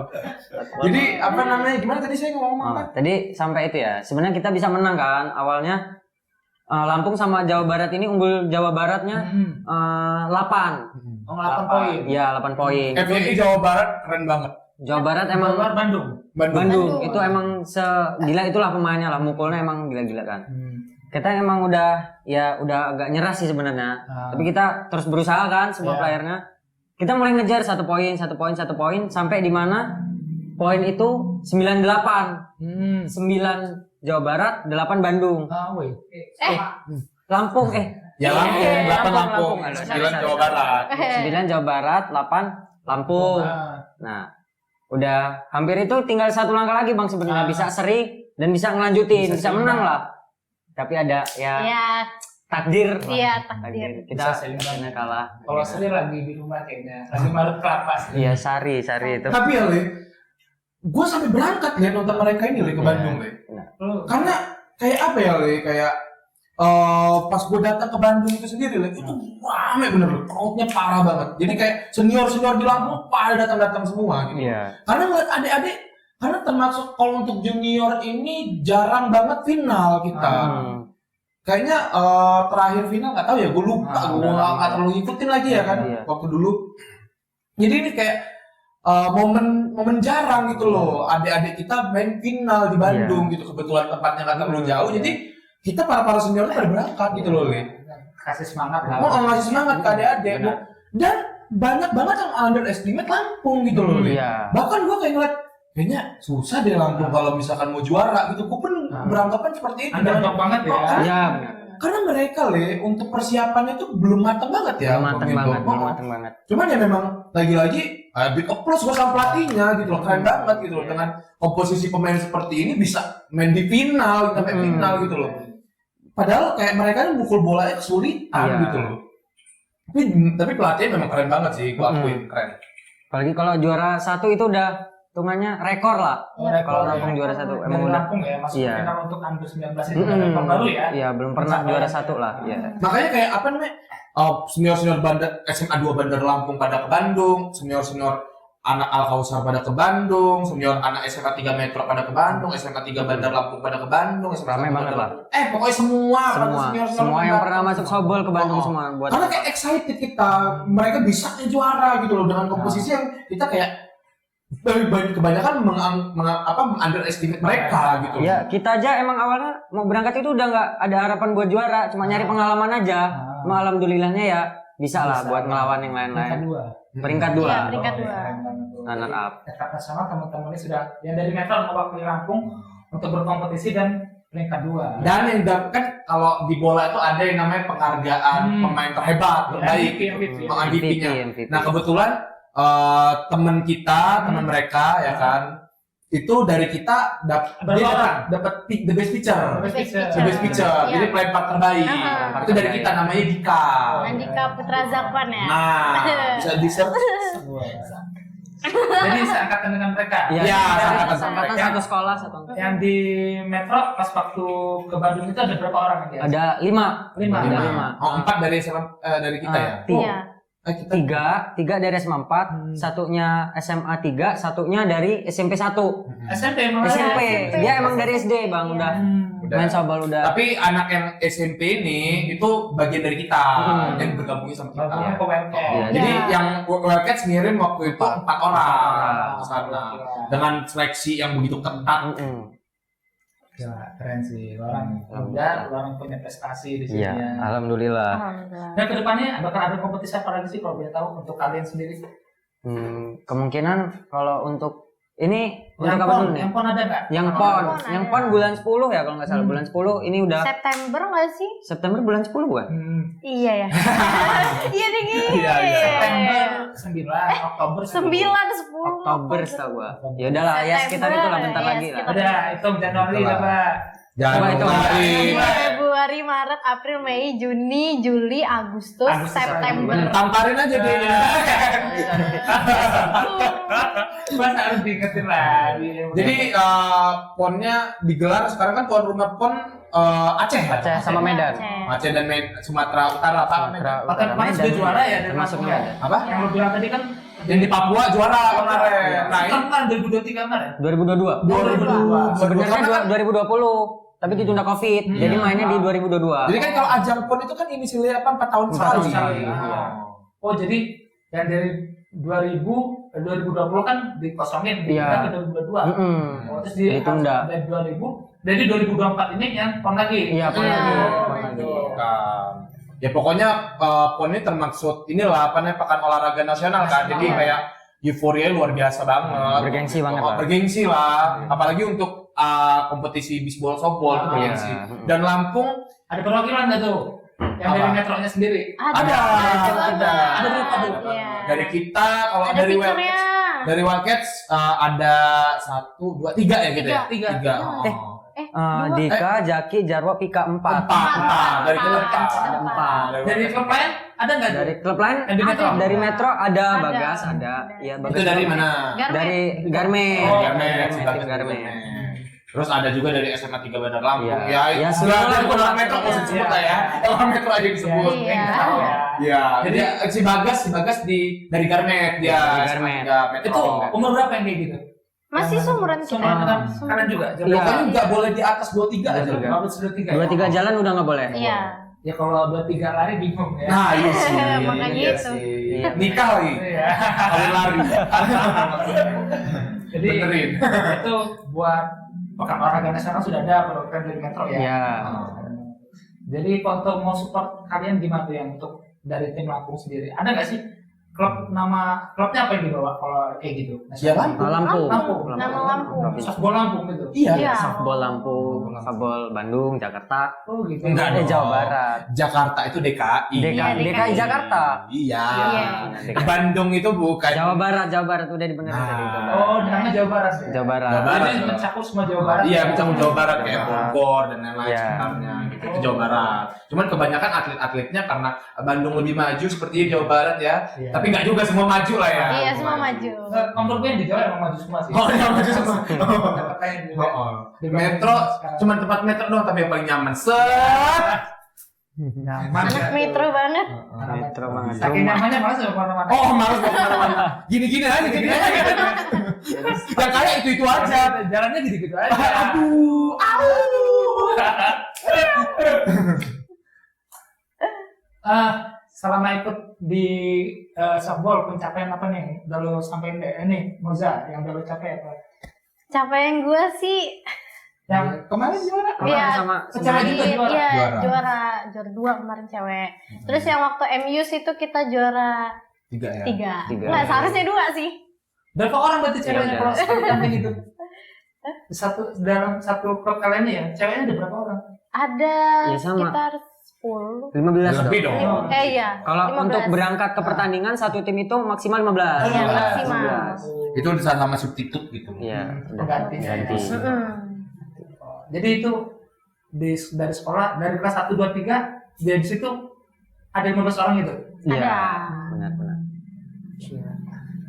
Jadi apa namanya? Gimana tadi saya ngomong Oh, apa? tadi sampai itu ya. Sebenarnya kita bisa menang kan. Awalnya Lampung sama Jawa Barat ini unggul Jawa Baratnya 8. Oh, 8 poin. Iya, 8 poin. FPI Jawa Barat keren banget. Jawa Barat emang Luar Bandung. Bandung itu emang segila itulah pemainnya lah, mukulnya emang gila-gila kan. Kita emang udah agak nyerah sih sebenarnya. Tapi kita terus berusaha kan semua Iya. playernya. Kita mulai ngejar 1 poin sampai di mana poin itu 98. 9 Jawa Barat, 8 Bandung. Ah, woi. Lampung Ya Lampung, 8 Lampung, Aduh, 9 Jawa Barat. 9 Jawa Barat, 8 Lampung. Nah, udah hampir itu tinggal 1 langkah lagi Bang sebenarnya bisa seri dan bisa ngelanjutin, bisa menang lah. Tapi ada ya Iya, takdir. iya takdir. Kita Bisa seimbang. akhirnya kalah. Kalau Sri lagi di rumah kayaknya, lagi marut kelapa sih. Iya, sari itu. Tapi ya Le, gue sampai berangkat lihat nonton mereka ini Le ke Bandung Le. Lu Karena kayak apa ya Le, kayak pas gue datang ke Bandung itu sendiri Le, itu rame bener Le, crowdnya parah banget. Jadi kayak senior-senior di Lampung pada datang-datang semua gitu. Iya. Karena ngeliat adik-adik, karena termasuk kalau untuk junior ini jarang banget final kita. Kayaknya terakhir final nggak tahu ya, gue lupa, gue nggak terlalu ngikutin lagi ya kan Iya. waktu dulu. Jadi ini kayak momen jarang gitu loh, adik-adik kita main final di Bandung gitu, kebetulan tempatnya nggak terlalu jauh, jadi kita para seniornya pada berangkat gitu loh, Le. kasih semangat lah. Oh, ngasih semangat ke adik-adik. Benar. Dan banyak banget yang underestimate Lampung gitu loh, Le. Iya. Bahkan gue kayak ngeliat kayaknya susah deh Lampung kalau misalkan mau juara gitu. Gue pun beranggapan seperti itu. Underdog banget ya. Iya, benar. Karena mereka Le untuk persiapannya tuh belum matang banget ya. Belum mateng gitu. banget, belum Oh, mateng banget. Cuman ya memang lagi-lagi big applause gue sama pelatihnya gitu loh, keren banget gitu loh, dengan komposisi pemain seperti ini bisa main di final sampai final gitu loh. Padahal kayak mereka kan mukul bolanya kesulitan Iya. gitu loh. Tapi pelatihnya memang keren banget sih, gue akuin keren. Apalagi kalau juara 1 itu udah hitungannya rekor lah. Kalau Lampung juara 1 Dari emang udah. Lampung ya, masuk Iya. final untuk under 19 itu udah rekor baru ya. Iya, belum pernah juara 1 lah. Iya. Makanya kayak apa namanya, senior-senior Bandar SMA 2 Bandar Lampung pada ke Bandung, senior-senior anak Al Kausar pada ke Bandung, senior anak SMA 3 Metro pada ke Bandung, SMA 3 Bandar Lampung pada ke Bandung, SMA Ramai 1 banget Bandar lah. Lampung. Pokoknya semua Semua yang pernah masuk Sobol ke Bandung Oh. semua buat. Karena kayak excited kita, mereka bisa juara gitu loh dengan komposisi yang kita kayak kebanyakan underestimate mereka gitu. Ya, kita aja emang awalnya mau berangkat itu udah nggak ada harapan buat juara, cuma nyari pengalaman aja. Cuma alhamdulillahnya ya bisa lah buat ngelawan yang lain-lain. Peringkat 2. Iya, peringkat 2. Runner up. Kata sama teman-teman ini sudah yang dari Metro mewakili Lampung untuk berkompetisi dan peringkat 2. Dan yang kan kalau di bola itu ada yang namanya penghargaan pemain terhebat, terbaik, MVP. MVP-nya. MVP. Nah kebetulan teman kita, teman mereka ya kan, itu dari kita dapat the best pitcher. The best pitcher. The best pitcher. Iya. Jadi pelempar terbaik. Aha. Itu dari kita namanya Dika. Andika Putra Zakwan ya. Nah, bisa di search. Jadi seangkatan dengan mereka. Iya, Ya, angkatan angkatan satu sekolah satu. Yang di Metro pas waktu ke Bandung itu ada berapa orang yang Ada 5. Lima. Ada Lima. 5. Oh, 4 dari dari kita ya. Iya. Kita 3 dari SMA 4, satunya SMA 3, satunya dari SMP 1. SMP emang ada. SMP. SMP. Dia emang dari SD, Bang, udah main sobal udah. Tapi anak yang SMP ini itu bagian dari kita yang bergabung sama kita. Bagusnya ke WMK. Iya. Jadi Ya. yang Wildcats ngirim waktu itu 4 orang orang. ke sana dengan seleksi yang begitu ketat. Gila, keren sih. Orang muda, orang punya prestasi di sini. Iya, ya. alhamdulillah. Alhamdulillah. Dan kedepannya bakal ada kompetisi apa lagi sih kalau boleh tahu untuk kalian sendiri? Kemungkinan kalau untuk Ini untuk apa dulu nih? Yang pon ada nggak? Yang Oh, pon. pon Yang ada. pon bulan 10 ya kalau nggak salah. Bulan 10 ini udah September nggak sih? September bulan 10 bukan? Iya ya. Iya nih. Iya, iya. September 9, Oktober 9, 10. Oktober setahu gua. Ya udahlah ya sekitar September, itulah bentar ya, lagi lah. sekitar. Udah, hitung Januari lah, Pak. Jangan itu. kemarin. Februari, Maret, April, Mei, Juni, Juli, Agustus, Agustus, September. Tamparin aja dia. Mas harus diingetin lagi. Jadi ponnya digelar sekarang kan tuan rumah pon Aceh. Aceh sama Medan. Aceh dan Sumatera Utara apa? Sumatera Pakai Utara, Mas Medan. sudah juara ya dari Termasuk masuknya. Medan. Apa? Yang lu bilang tadi kan Yang di Papua juara kemarin. Nah, ini kan 2023 kemarin. 2022. 2022. Sebenarnya Karena kan- 2020, tapi ditunda Covid. Jadi mainnya di 2022. Jadi kan kalau ajang pon itu kan inisialnya apa 4 tahun 4 sekali. tahun sekali. Iya. Oh, jadi yang dari 2020 kan dikosongin Iya. kita ke 2022. Oh, terus Ditunda. dari 2000 dari 2024 ini yang pon lagi. Iya, pon Iya. lagi. Oh, Pon lagi. Kan. Ya pokoknya pon ini termaksud inilah apa namanya pekan olahraga nasional kan. Jadi kayak euforia luar biasa banget. Bergengsi banget Oh, lah. bergengsi lah. Apalagi untuk kompetisi bisbol softball itu bergengsi. Iya. Dan Lampung Ada perwakilan nggak tuh? Yang dari Apa? metronya sendiri. Ada. Ada berapa tuh? Iya. dari kita kalau Ada dari picture-nya. dari Wildcats ada 1, 2, 3 ya gitu ya. Tiga. Oh. Dua. Dika, Jaki, Jarwo, Pika 4. Empat. Dari kita Empat. empat. Empat. Dari klub lain ada nggak? Dari klub lain Yang di Metro? dari Metro ada Ada. Bagas, ada. Iya, Bagas. Itu dari mana? Garmen. Dari Garmen. Oh, Garmen, Tim Garmen. Terus ada juga dari SMA 3 Bandar Lampung. Iya. Ya, Ya, sudah semua dari lah. orang Metro nggak usah disebut lah ya. Orang Metro aja disebut. Iya. Iya. Jadi si Bagas dari Garmet dia. Dari Garmet. Metro. Itu umur berapa yang kayak gitu? Masih seumuran kita. Seumuran kan kalian juga. Iya. Pokoknya nggak boleh di atas 23 aja. 23. Bapak sudah 3. 2-3 jalan udah nggak boleh. Iya. Ya kalau 2-3 lari bingung ya. Nah, iya sih. Makanya Iya itu. sih. Nikah lagi. Iya. Kalian lari. Jadi Benerin. itu buat pekan olahraga nasional sudah ada program dari Metro ya. Iya. Jadi kalau mau support kalian gimana tuh yang untuk dari tim Lampung sendiri? Ada nggak sih klubnya apa yang dibawa kalau kayak gitu? Ya, Lampung. Lampung. Lampung. Nama Lampung. Softball Lampung gitu. Iya. Iya. Softball Lampung, softball Bandung, Jakarta. Oh gitu. Enggak dong. Jawa Barat. Jakarta itu DKI. DKI, Iya, DKI Jakarta. Iya. Iya. Bandung itu bukan. Jawa Barat udah dibenerin tadi Jawa Barat. Oh, namanya Jawa Barat ya? Jawa Barat. Jawa Barat. Jadi mencakup semua Jawa Barat. Iya, mencakup Jawa Barat Jawa kayak Barat. Bogor dan lain-lain Iya. sekitarnya gitu. Itu Jawa Barat. Cuman kebanyakan atlet-atletnya karena Bandung lebih maju sepertinya Jawa Barat ya. Iya. Tapi nggak juga semua maju lah ya. Iya, semua maju. Menurut gue yang di Jawa emang maju semua sih. Oh, iya maju semua. Katanya juga. Oh, di Metro cuman tempat Metro doang tapi yang paling nyaman. Set. Nyaman ya. Anak metro banget. Metro banget. Saking nyamannya malah sama kemana-mana. Oh, malas mau kemana-mana. Gini-gini aja, gini aja. Yang kayak itu aja. Jalannya gitu-gitu aja. Aduh, Selama ikut di softball pencapaian apa nih? Udah lo sampein deh nih, Moza yang udah lo capai apa? Capaian gue sih Yang kemarin gimana? Kemarin Iya. sama Secara juga juara. Iya, Juara. juara 2 kemarin cewek. Terus yang waktu MUs itu kita juara 3 ya. 3. Tiga. Enggak, seharusnya 2 sih. berapa orang berarti ceweknya Iya, kalau sekali camping itu? Dalam satu klub kalian ya, ceweknya ada berapa orang? Ada Ya, sama. sekitar 10. 15 Lebih dong. dong. Iya. Kalau 15. untuk berangkat ke pertandingan satu tim itu maksimal 15. Iya, 15. maksimal. Itu sama substitut gitu. Iya, udah Pengganti. ganti. Jadi itu dari sekolah dari kelas 1 2 3 di situ ada 15 orang gitu. Iya. Ada. Benar.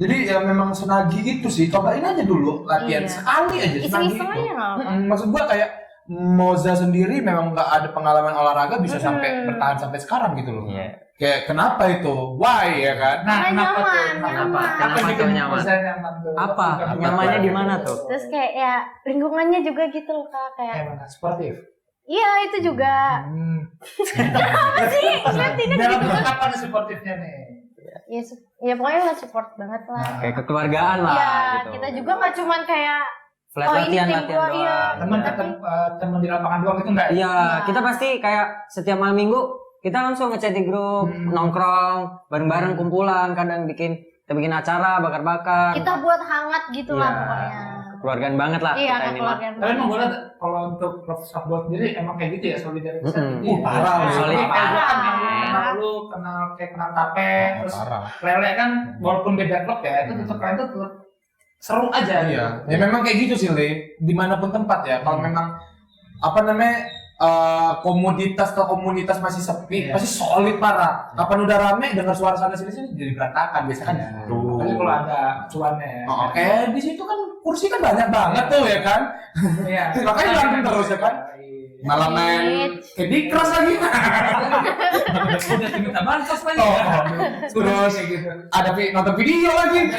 Jadi ya memang senagi itu sih. Cobain aja dulu latihan Iya. sekali aja. senagi Iseng-iseng itu. aja nggak apa. Maksud gua kayak Moza sendiri memang nggak ada pengalaman olahraga bisa sampai bertahan sampai sekarang gitu loh. Iya. Kayak kenapa itu? Why ya kan? Nah, Karena kenapa tuh? nyaman, Kenapa? nyaman. Apa Kenapa yang tuh bikin nyaman? Moza nyaman tuh? Apa? Bukan Nyamannya di mana tuh? Terus kayak ya lingkungannya juga gitu loh Kak, kayak Kayak mana? Sportif. iya itu juga. Apa sih? Ngertinya Dalam gitu. bentuk apa nih sportifnya nih? Ya, ya pokoknya lah support banget lah. Kayak kekeluargaan lah Iya, gitu. kita juga nggak cuman kayak Flat oh, ini latihan tim latihan gua, doang. iya. Teman teman di lapangan doang itu enggak? Iya, kita pasti kayak setiap malam minggu kita langsung ngechat di grup, nongkrong, bareng-bareng kumpulan, kadang bikin kita bikin acara bakar-bakar. Kita buat hangat gitu lah Iya. pokoknya. Keluargaan banget lah Iya, kita ini mah. keluargaan. Tapi emang boleh kalau untuk klub softball sendiri emang kayak gitu ya solidaritas. Parah, solid. Kayak gua kan yang Parah. kenal lu, kenal Tape, terus Parah. Lele kan walaupun beda klub ya, itu tetap kalian tuh tetap seru aja. Iya, ya memang kayak gitu sih, Le. Dimanapun tempat ya. Kalau memang apa namanya komoditas ke komunitas masih sepi, Iya. pasti solid parah. Kapan udah rame dengar suara sana sini jadi berantakan biasa kan. Tuh. Tapi kalau ada cuannya. Oh, kayak di situ kan kursi kan banyak banget tuh ya kan. Iya. Makanya berantem terus ya kan. Malah main kayak di keras lagi. Udah diminta bansos lagi. Oh, terus ada nonton video lagi.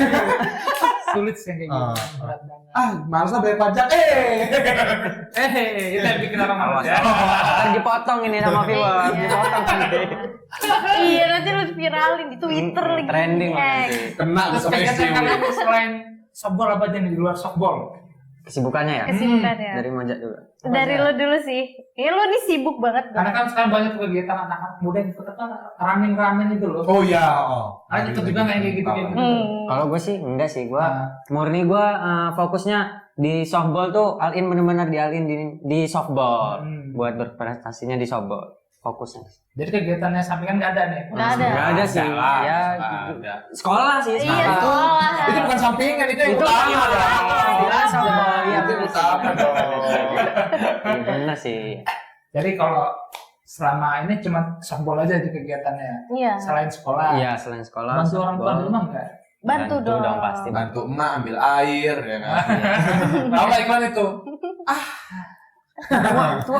Sulit sih kayak gitu. Berat banget. Males lah bayar pajak. Itu yang bikin orang malas ya. Ntar dipotong ini sama viewer, Iya. dipotong nanti. Iya, nanti lu viralin di Twitter lagi. Trending lah Eh, nanti. Kena Terus sama kegiatan SJW. kalian selain softball apa aja nih di luar softball? Kesibukannya ya? Kesibukan ya. Dari Majak juga. Dari lu dulu sih. Ini lu nih sibuk banget. Karena kan sekarang banyak tuh kegiatan anak-anak muda yang ikut apa ramen-ramen itu loh. Oh iya, oh. Ah, ikut juga nggak yang kayak gitu kayak gitu. Kalau gue sih enggak sih, gue Nah, murni gue fokusnya di softball tuh all in, bener-bener di softball buat berprestasinya di softball fokusnya. jadi kegiatannya sampingan nggak ada nih. Nggak ada. Nggak ada sih, ya sekolah sih. Iya, sekolah. sekolah. Itu bukan sampingan, itu yang Itu utama. iya, dong. softball, iya, Itu yang utama dong. Iya, bener sih. Jadi kalau selama ini cuma softball aja di kegiatannya. Iya. Selain sekolah. Iya, selain sekolah. Bantu orang tua softball. di rumah nggak? Bantu dong. pasti. Bantu emak ambil air ya kan. Tahu nggak iklan itu? Bantu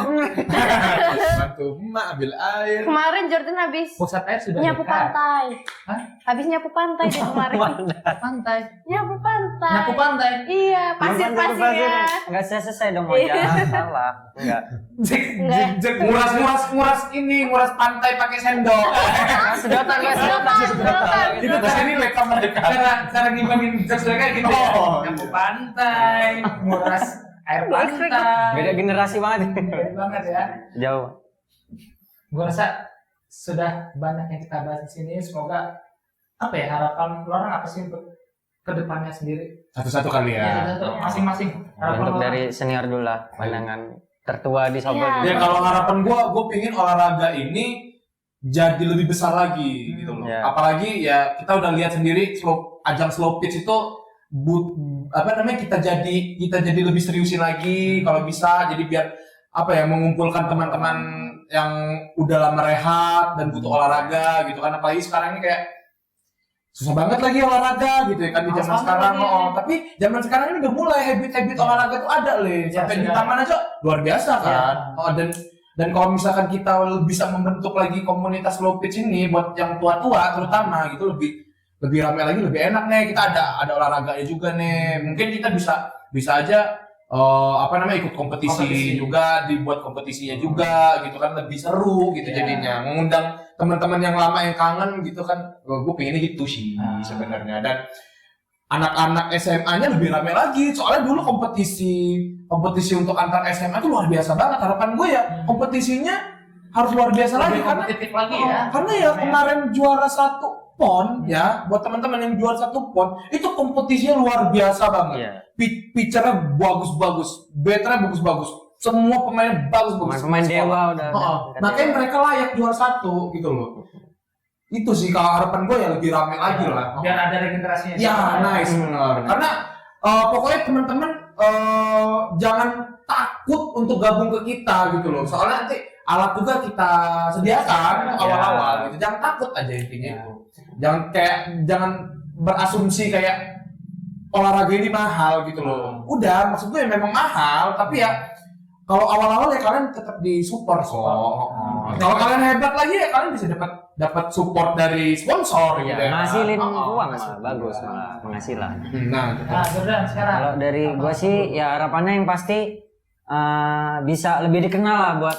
emak ambil air. Kemarin Jordan habis Pusat air sudah nyapu dekat. pantai. Hah? Habis nyapu pantai dia kemarin. Pantai. Nyapu pantai. Nyapu pantai. Iya, pasir-pasirnya. Enggak selesai dong mau jalan salah. Enggak. Nguras nguras pantai pakai sendok. Sedotan, guys, Sedotan. Itu kesini rekam mereka. Cara ngimangin jokes mereka gitu ya. Oh. Nyapu pantai, nguras air pantai. Beda generasi banget. Beda banget ya. Jauh. Gue rasa sudah banyak yang kita bahas di sini. Semoga apa ya harapan lo orang apa sih untuk kedepannya sendiri? Satu-satu kali Ya, ya. satu-satu, masing-masing. Harapan Untuk lo dari senior dulu lah, pandangan tertua di softball Iya. juga. Ya kalau harapan gue pingin olahraga ini jadi lebih besar lagi gitu loh. Ya. Apalagi ya kita udah lihat sendiri ajang slow pitch itu kita jadi lebih seriusin lagi kalau bisa, jadi biar mengumpulkan teman-teman yang udah lama rehat dan butuh olahraga gitu kan, apalagi sekarang ini kayak susah banget lagi olahraga gitu ya kan di zaman Apa sekarang. lagi? Tapi zaman sekarang ini udah mulai habit olahraga tuh ada sampai di sudah. taman aja luar biasa kan. Ya. Dan kalau misalkan kita bisa membentuk lagi komunitas low pitch ini buat yang tua-tua terutama gitu, lebih ramai lagi, lebih enak nih, kita ada olahraganya juga nih. Mungkin kita bisa aja ikut kompetisi juga, dibuat kompetisinya juga gitu kan, lebih seru gitu jadinya. Mengundang teman-teman yang lama yang kangen gitu kan. Gue pengennya gitu sih sebenarnya. Dan anak-anak SMA-nya lebih ramai lagi. Soalnya dulu kompetisi untuk antar SMA itu luar biasa banget. Harapan gue ya kompetisinya harus luar biasa lagi lebih karena kompetitif lagi ya. karena ya kemarin juara 1 PON ya, buat teman-teman yang juara 1 PON itu kompetisinya luar biasa banget. Iya. Pitchernya bagus-bagus, batternya bagus-bagus, semua pemain bagus-bagus. Pemain dewa udah. Makanya mereka layak juara 1 gitu loh. Itu sih kalau harapan gue ya lebih rame lagi lah. Biar ada regenerasinya. Ya, nice benar. Karena pokoknya teman-teman jangan takut untuk gabung ke kita gitu loh. Soalnya nanti alat juga kita sediakan awal-awal gitu. Jangan takut aja intinya itu. Jangan berasumsi kayak olahraga ini mahal gitu loh. Udah, maksud gue ya memang mahal, tapi ya kalau awal-awal ya kalian tetap disupport kok. Kalau kalian hebat lagi ya kalian bisa dapat support dari sponsor gitu ya. Ngasilin uang malah bagus, malah penghasilan. Nah, gitu. Nah, Jordan sekarang. Kalau dari gua sih ya harapannya yang pasti bisa lebih dikenal lah buat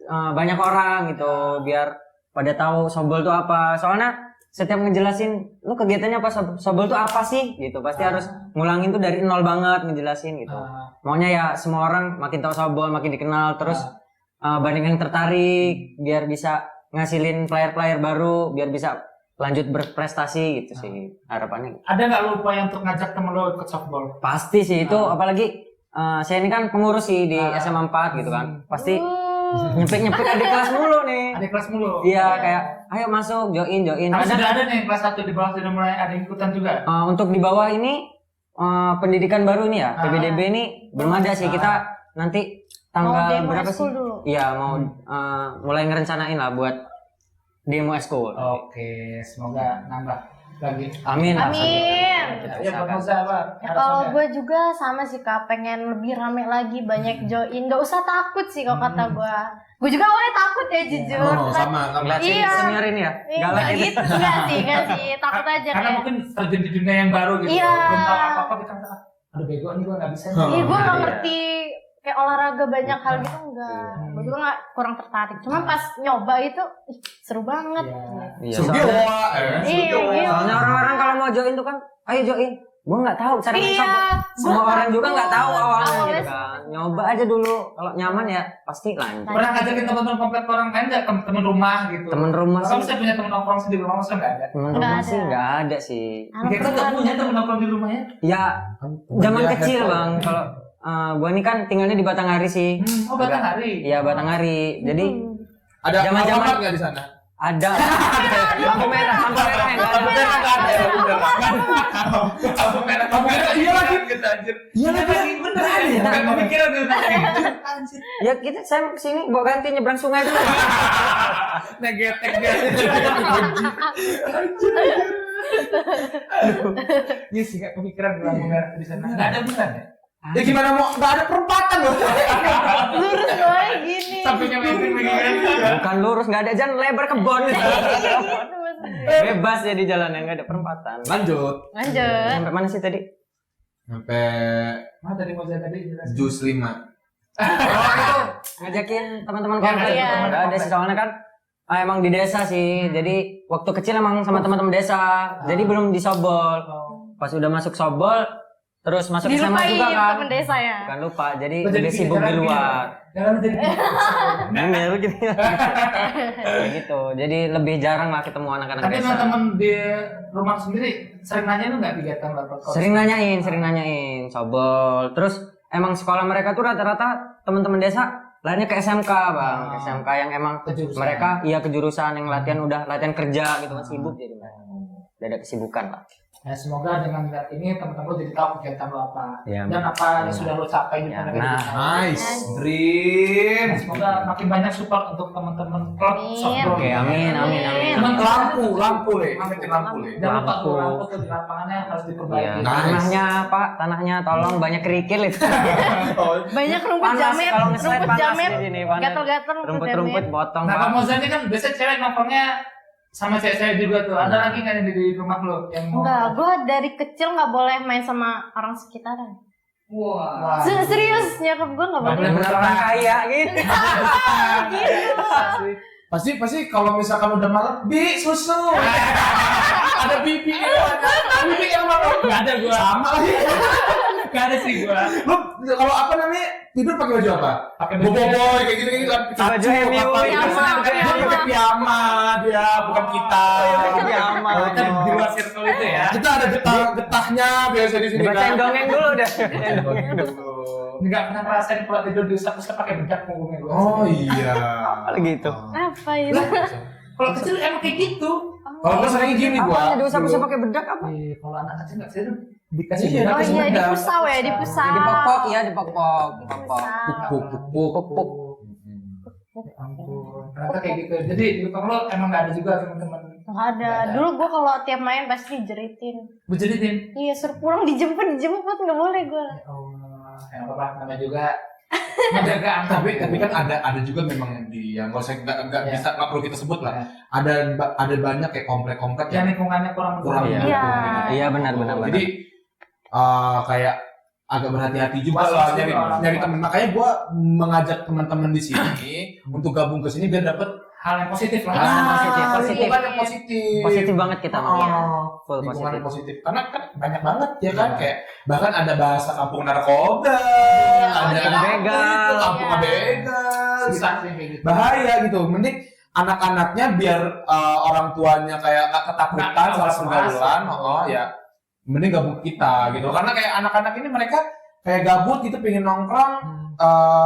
banyak orang gitu, biar pada tahu softball itu apa. Soalnya setiap ngejelasin lu kegiatannya apa, softball itu apa sih gitu, pasti harus ngulangin tuh dari nol banget ngejelasin gitu. Maunya ya semua orang makin tahu softball, makin dikenal, terus banyak yang tertarik biar bisa ngasilin player-player baru, biar bisa lanjut berprestasi gitu sih harapannya. Ada nggak lu upaya untuk ngajak temen lu ikut softball? Pasti sih itu, apalagi saya ini kan pengurus sih di SMA 4 gitu kan. Pasti nyepik adik kelas mulu nih. Ada kelas mulu. Iya, kayak ayo masuk, join. Tapi sudah ada nih kelas 1 di bawah sudah mulai ada ikutan juga. Untuk di bawah ini pendidikan baru nih ya, PBDB ini belum ada sih. Kita nanti tanggal demo berapa sih? eskul dulu. Iya, mau mulai ngerencanain lah buat demo eskul. Oke, semoga nambah lagi. Amin. Amin. Kita Ya, usahakan. Bang apa? Ya, kalau gue juga sama sih Kak, pengen lebih rame lagi, banyak join. Gak usah takut sih kalau kata gue. Gue juga awalnya takut ya jujur. Oh, sama. Ngeliat Iya. senior ini ya, galak Enggak gitu. gitu, enggak sih, takut aja Karena kayak. mungkin terjun di dunia yang baru gitu. Iya. Belum tahu apa-apa kita ngerasa, aduh bego nih gue nggak bisa. nih. Iya, gue Nah, gak iya. ngerti kayak olahraga banyak hal gitu enggak. Gue juga gak kurang tertarik. Cuma pas nyoba itu ih, seru banget. Iya, Sugio, soalnya, Iya. soalnya orang-orang kalau mau join tuh kan, ayo join. Gue nggak tahu cara Iya, masuk. Semua orang juga nggak tahu awalnya Awalnya gitu kan. Nyoba aja dulu, kalau nyaman ya pasti lanjut. Pernah ngajakin teman-teman komplek orang lain nggak, teman rumah gitu? Temen rumah Kamu sih, bisa punya teman nongkrong sendiri di rumah, masa nggak ada? temen Nggak rumah ada. sih nggak ada sih. Anak Kita nggak punya teman nongkrong di rumahnya? Ya zaman kecil bang, kalau gua ini kan tinggalnya di Batanghari sih. Oh, Batanghari. Iya Batanghari. Jadi Ada Zaman-zaman- Alfamart nggak di sana? ada lampu merah yang nggak ada. Lampu merah nggak ada. Lampu merah. Lampu merah, iya lagi. Gitu anjir. Iya lagi. Bener ya. Bukan pemikiran gitu tadi. Ya kita saya kesini bawa ganti nyebrang sungai dulu. Negetek dia. Iya sih nggak kepikiran lampu merah di sana. Nggak ada bukan ya? Ya gimana mau? Nggak ada perempatan loh. lurus boy gini. Sampingnya meeting begini kan. Bukan lurus, nggak ada jalan lebar kebon. Iya gitu maksudnya. Bebas ya di jalan yang nggak ada perempatan. Lanjut. Lanjut. Sampai mana sih tadi? Sampai Mana tadi mau saya tadi jelas. jus 5. Oh itu ngajakin teman-teman komplek. Iya. Nggak ada sih soalnya kan emang di desa sih. Jadi waktu kecil emang sama teman-teman desa. Jadi belum disobol. Pas udah masuk sobol, terus masuk SMA Dilupain juga kan. temen desa ya. Bukan lupa. Jadi Oh, jadi lebih sibuk jalan di gini. luar. Jangan jadi Bener gitu. Kayak gitu. Jadi lebih jarang lah ketemu anak-anak Tapi desa. teman-teman di rumah sendiri sering nanya lu nggak kegiatan lapor? Sering nanyain sobol. Terus emang sekolah mereka tuh rata-rata teman-teman desa lainnya ke SMK bang, ke SMK yang emang Kejurusan. mereka iya kejurusan yang latihan udah latihan kerja gitu kan sibuk jadi mereka. Udah ada kesibukan lah. Ya semoga dengan lihat ini teman-teman lu jadi tahu kegiatan lu apa Iya. dan apa yang sudah lu capai di Ya, mana nah. Nice. Dream. Semoga makin banyak support untuk teman-teman klub Amin. softball. Oke, amin. Cuman Lampu le. Ingetin lampu le. Jangan lupa tuh Lampu. lampu tuh di lapangannya harus diperbaiki. Iya. Nice. Tanahnya Pak, tanahnya tolong banyak kerikil itu. Banyak rumput Panas jamet, kalau nge-slide rumput panas jamet, di sini, panas. gatel-gatel rumput Rumput-rumput jamet. potong Nah, Pak. Pak Mozan ini kan biasanya cewek nongkrongnya sama cewek-cewek juga tuh. Ada lagi nggak yang di rumah lo yang mau? Enggak, gue dari kecil nggak boleh main sama orang sekitaran. Wah. Serius, nyokap gue nggak boleh. Bener orang kaya gitu. Pasti kalau misalkan udah malam, bi susu. Ada bibi yang mana? Nggak ada gua. Sama lagi. Nggak ada sih gua. Lu kalau apa namanya tidur pakai baju apa? Pakai Bobo boy kayak gitu kan. Baju MU, piyama, Dia pakai piyama dia bukan kita. Piyama. Kita di luar circle itu ya. Kita ada getahnya biasa di sini Dibacain kan. dongeng dulu dah. Nggak pernah ngerasain kalau tidur diusap-usap pakai bedak punggungnya gua. Oh iya. Apa gitu? Apa itu? Kalau kecil emang kayak gitu. Kalau gua sering gini gua. Apa diusap-usap pakai bedak apa? Kalau anak kecil nggak sih dikasih Iya, bedak. Oh kasih iya, bedak. dipusau ya, dipusau. Dipokpok ya, dipokpok. Pupuk pupuk. Pupuk. Ya ampun, ternyata kayak gitu. Jadi di rumah lo emang nggak ada juga teman-teman. Nggak ada. Dulu gue kalau tiap main pasti dijeritin. Bejeritin. Iya, suruh pulang dijemput nggak boleh gue. Ya Allah, ya apa namanya juga menjaga anak. Tapi kan ada juga memang di yang nggak usah nggak Ya. bisa nggak perlu kita sebut lah. Ya. Ada banyak kayak komplek-komplek yang yang lingkungannya kurang kurang Iya. mendukung Iya. gitu. Iya benar. Jadi kayak agak berhati-hati juga Pasti lah sih, nyari orang nyari tua. teman. Makanya gua mengajak teman-teman di sini untuk gabung ke sini biar dapet hal yang positif lah. positif. lingkungan yang positif. Positif banget kita. Iya. Full Lingkungan positif. yang positif. Karena kan banyak banget ya kan Iya. kayak bahkan ada bahasa kampung narkoba, ada kampung begal. kampung Iya. begal. Susah sih kayak gitu. Bahaya gitu. Mending anak-anaknya biar orang tuanya kayak nggak ketakutan Nggak soal was-was. pergaulan, ya mending gabung kita gitu. Karena kayak anak-anak ini mereka kayak gabut gitu, pengen nongkrong.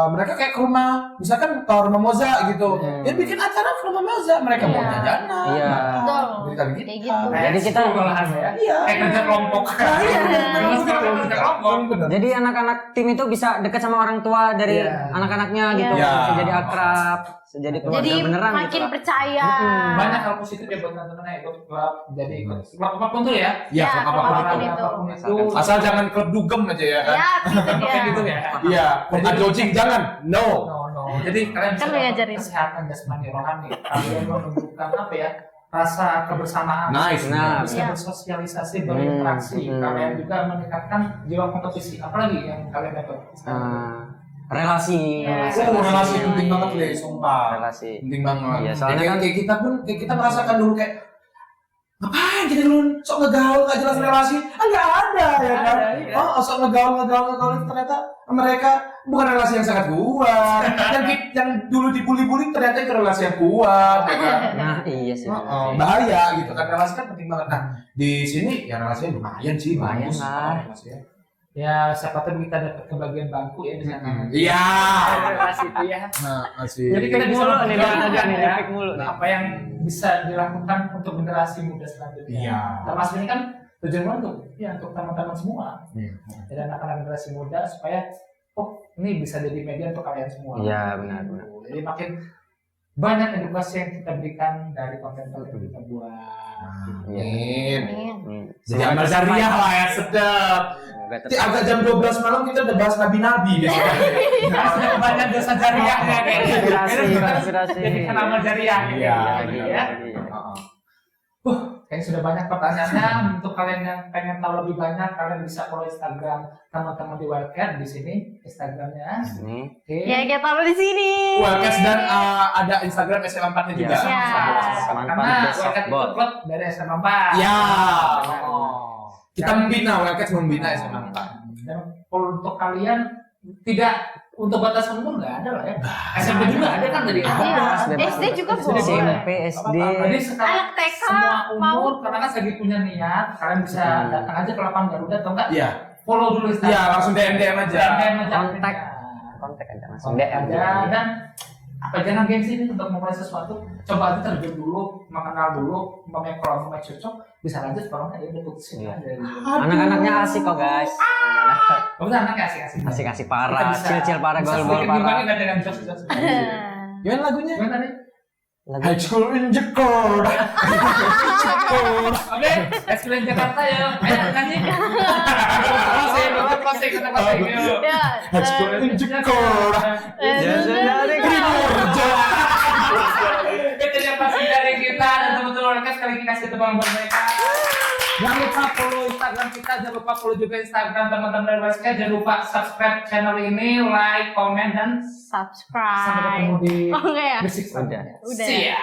Mereka kayak ke rumah, misalkan ke rumah Moza gitu, dia bikin acara ke rumah Moza, mereka mau Iya. jajanan, Iya. Betul. Berikan gitu. Kayak gitu. Jadi kita- malahan ya. Iya. Kayak kerja kelompok. Iya. Terus kita kerja kelompok. Jadi anak-anak tim itu bisa dekat sama orang tua dari Iya. anak-anaknya gitu, Iya. bisa jadi akrab, bisa jadi keluarga Jadi beneran makin gitu lah. percaya. Banyak hal positif ya buat teman-teman yang ikut klub. Jadi ikut klub apapun tuh ya. Iya, Ya, klub apapun apapun itu. itu. Apapun itu. Asal jangan klub dugem aja ya kan. Ya, itu Kayak dia. gitu ya. Iya, klub ajojing jangan. No. No. Jadi kalian bisa Kan dapat ngajarin. kesehatan jasmani rohani. Kalian menunjukkan apa ya? Rasa kebersamaan. Nice. Nah, Bisa Iya. bersosialisasi, berinteraksi. Kalian juga meningkatkan jiwa kompetisi. Apalagi yang kalian dapat? Relasi, Iya. Relasi penting banget deh, sumpah. relasi. Penting banget. Iya, soalnya kan- kayak kita pun kayak kita merasakan dulu kayak ngapain kita dulu sok ngegaul nggak jelas relasi, nggak ada ya kan? Iya. Oh sok ngegaul ternyata mereka bukan relasi yang sangat kuat. yang dulu dibully-bully ternyata itu relasi yang kuat, ya kan? Nah, iya sih. Bahaya gitu kan, relasi kan penting banget. Nah di sini ya relasinya lumayan sih, Lumayan bagus lah. relasinya. Ya, siapa tahu kita dapat kebagian bangku ya di sana. Iya. Relasi itu ya. Nah masih. Jadi kita bisa mulu nih, memperjuangkan dari ya, topik mulu. apa yang bisa dilakukan untuk generasi muda selanjutnya. Iya. Termasuk ini kan tujuannya untuk teman-teman semua. Iya. Jadi anak-anak generasi muda supaya ini bisa jadi media untuk kalian semua. Iya, benar. Jadi makin banyak edukasi yang kita berikan dari konten-konten yang kita buat. Amin. Amin. Jadi amal jariah lah ya, sedap. Agak jam 12 malam kita udah bahas nabi-nabi biasanya. Karena sudah banyak dosa jariahnya kayak Inspirasi. jadi kenal jariah gitu. Iya, Jadi, benar, ya. benar. Kayaknya sudah banyak pertanyaannya. Untuk kalian yang pengen tahu lebih banyak, kalian bisa follow Instagram teman-teman di Wildcat di sini Instagramnya. Nih. Oke. Ya, kita taruh di sini. Wellcast dan ada Instagram SMA4-nya juga. Iya. Ya. Karena Wildcat itu klub dari SMA 4. Ya. Oh. Kita membina, Wellcast membina SMA4. Dan untuk kalian tidak untuk batas umur nggak ada lah ya. SMP juga ada kan tadi. Iya. SD juga boleh. SMP, SD. Jadi sekarang Anak TK semua mau. umur karena kan lagi punya niat, kalian bisa datang aja ke lapangan Garuda atau enggak? Iya. Follow dulu Instagram. Iya, langsung DM aja. DM aja. Kontak. Ya. Kontak aja langsung Kontak DM. aja dan apa jangan gengsi ini untuk memulai sesuatu, coba aja terjun dulu, mengenal dulu, kalau mau cocok bisa lanjut, kalau nggak ya udah putusin Iya. aja. Anak-anaknya asik kok, guys. Kamu tuh anaknya asik-asik. Asik-asik parah, cil-cil parah, bisa gol-gol sedikit parah. ngembangin nggak dengan jokes-jokes. Gimana lagunya? Gimana nih? High School in Jakarta. Oke, Explain Jakarta ya. Ayo nyanyi. Closing, kata closing. Yuk. Ya. High School in Jakarta. Itu yang pasti dari kita dan teman-teman Wildcat sekali lagi kasih tepuk buat mereka. Jangan lupa follow Instagram kita, jangan lupa follow juga Instagram teman-teman dari Wildcat. Jangan lupa subscribe channel ini, like, komen dan sampai ketemu Subscribe. di Oh, enggak ya? Bersik selanjutnya. Udah. See ya.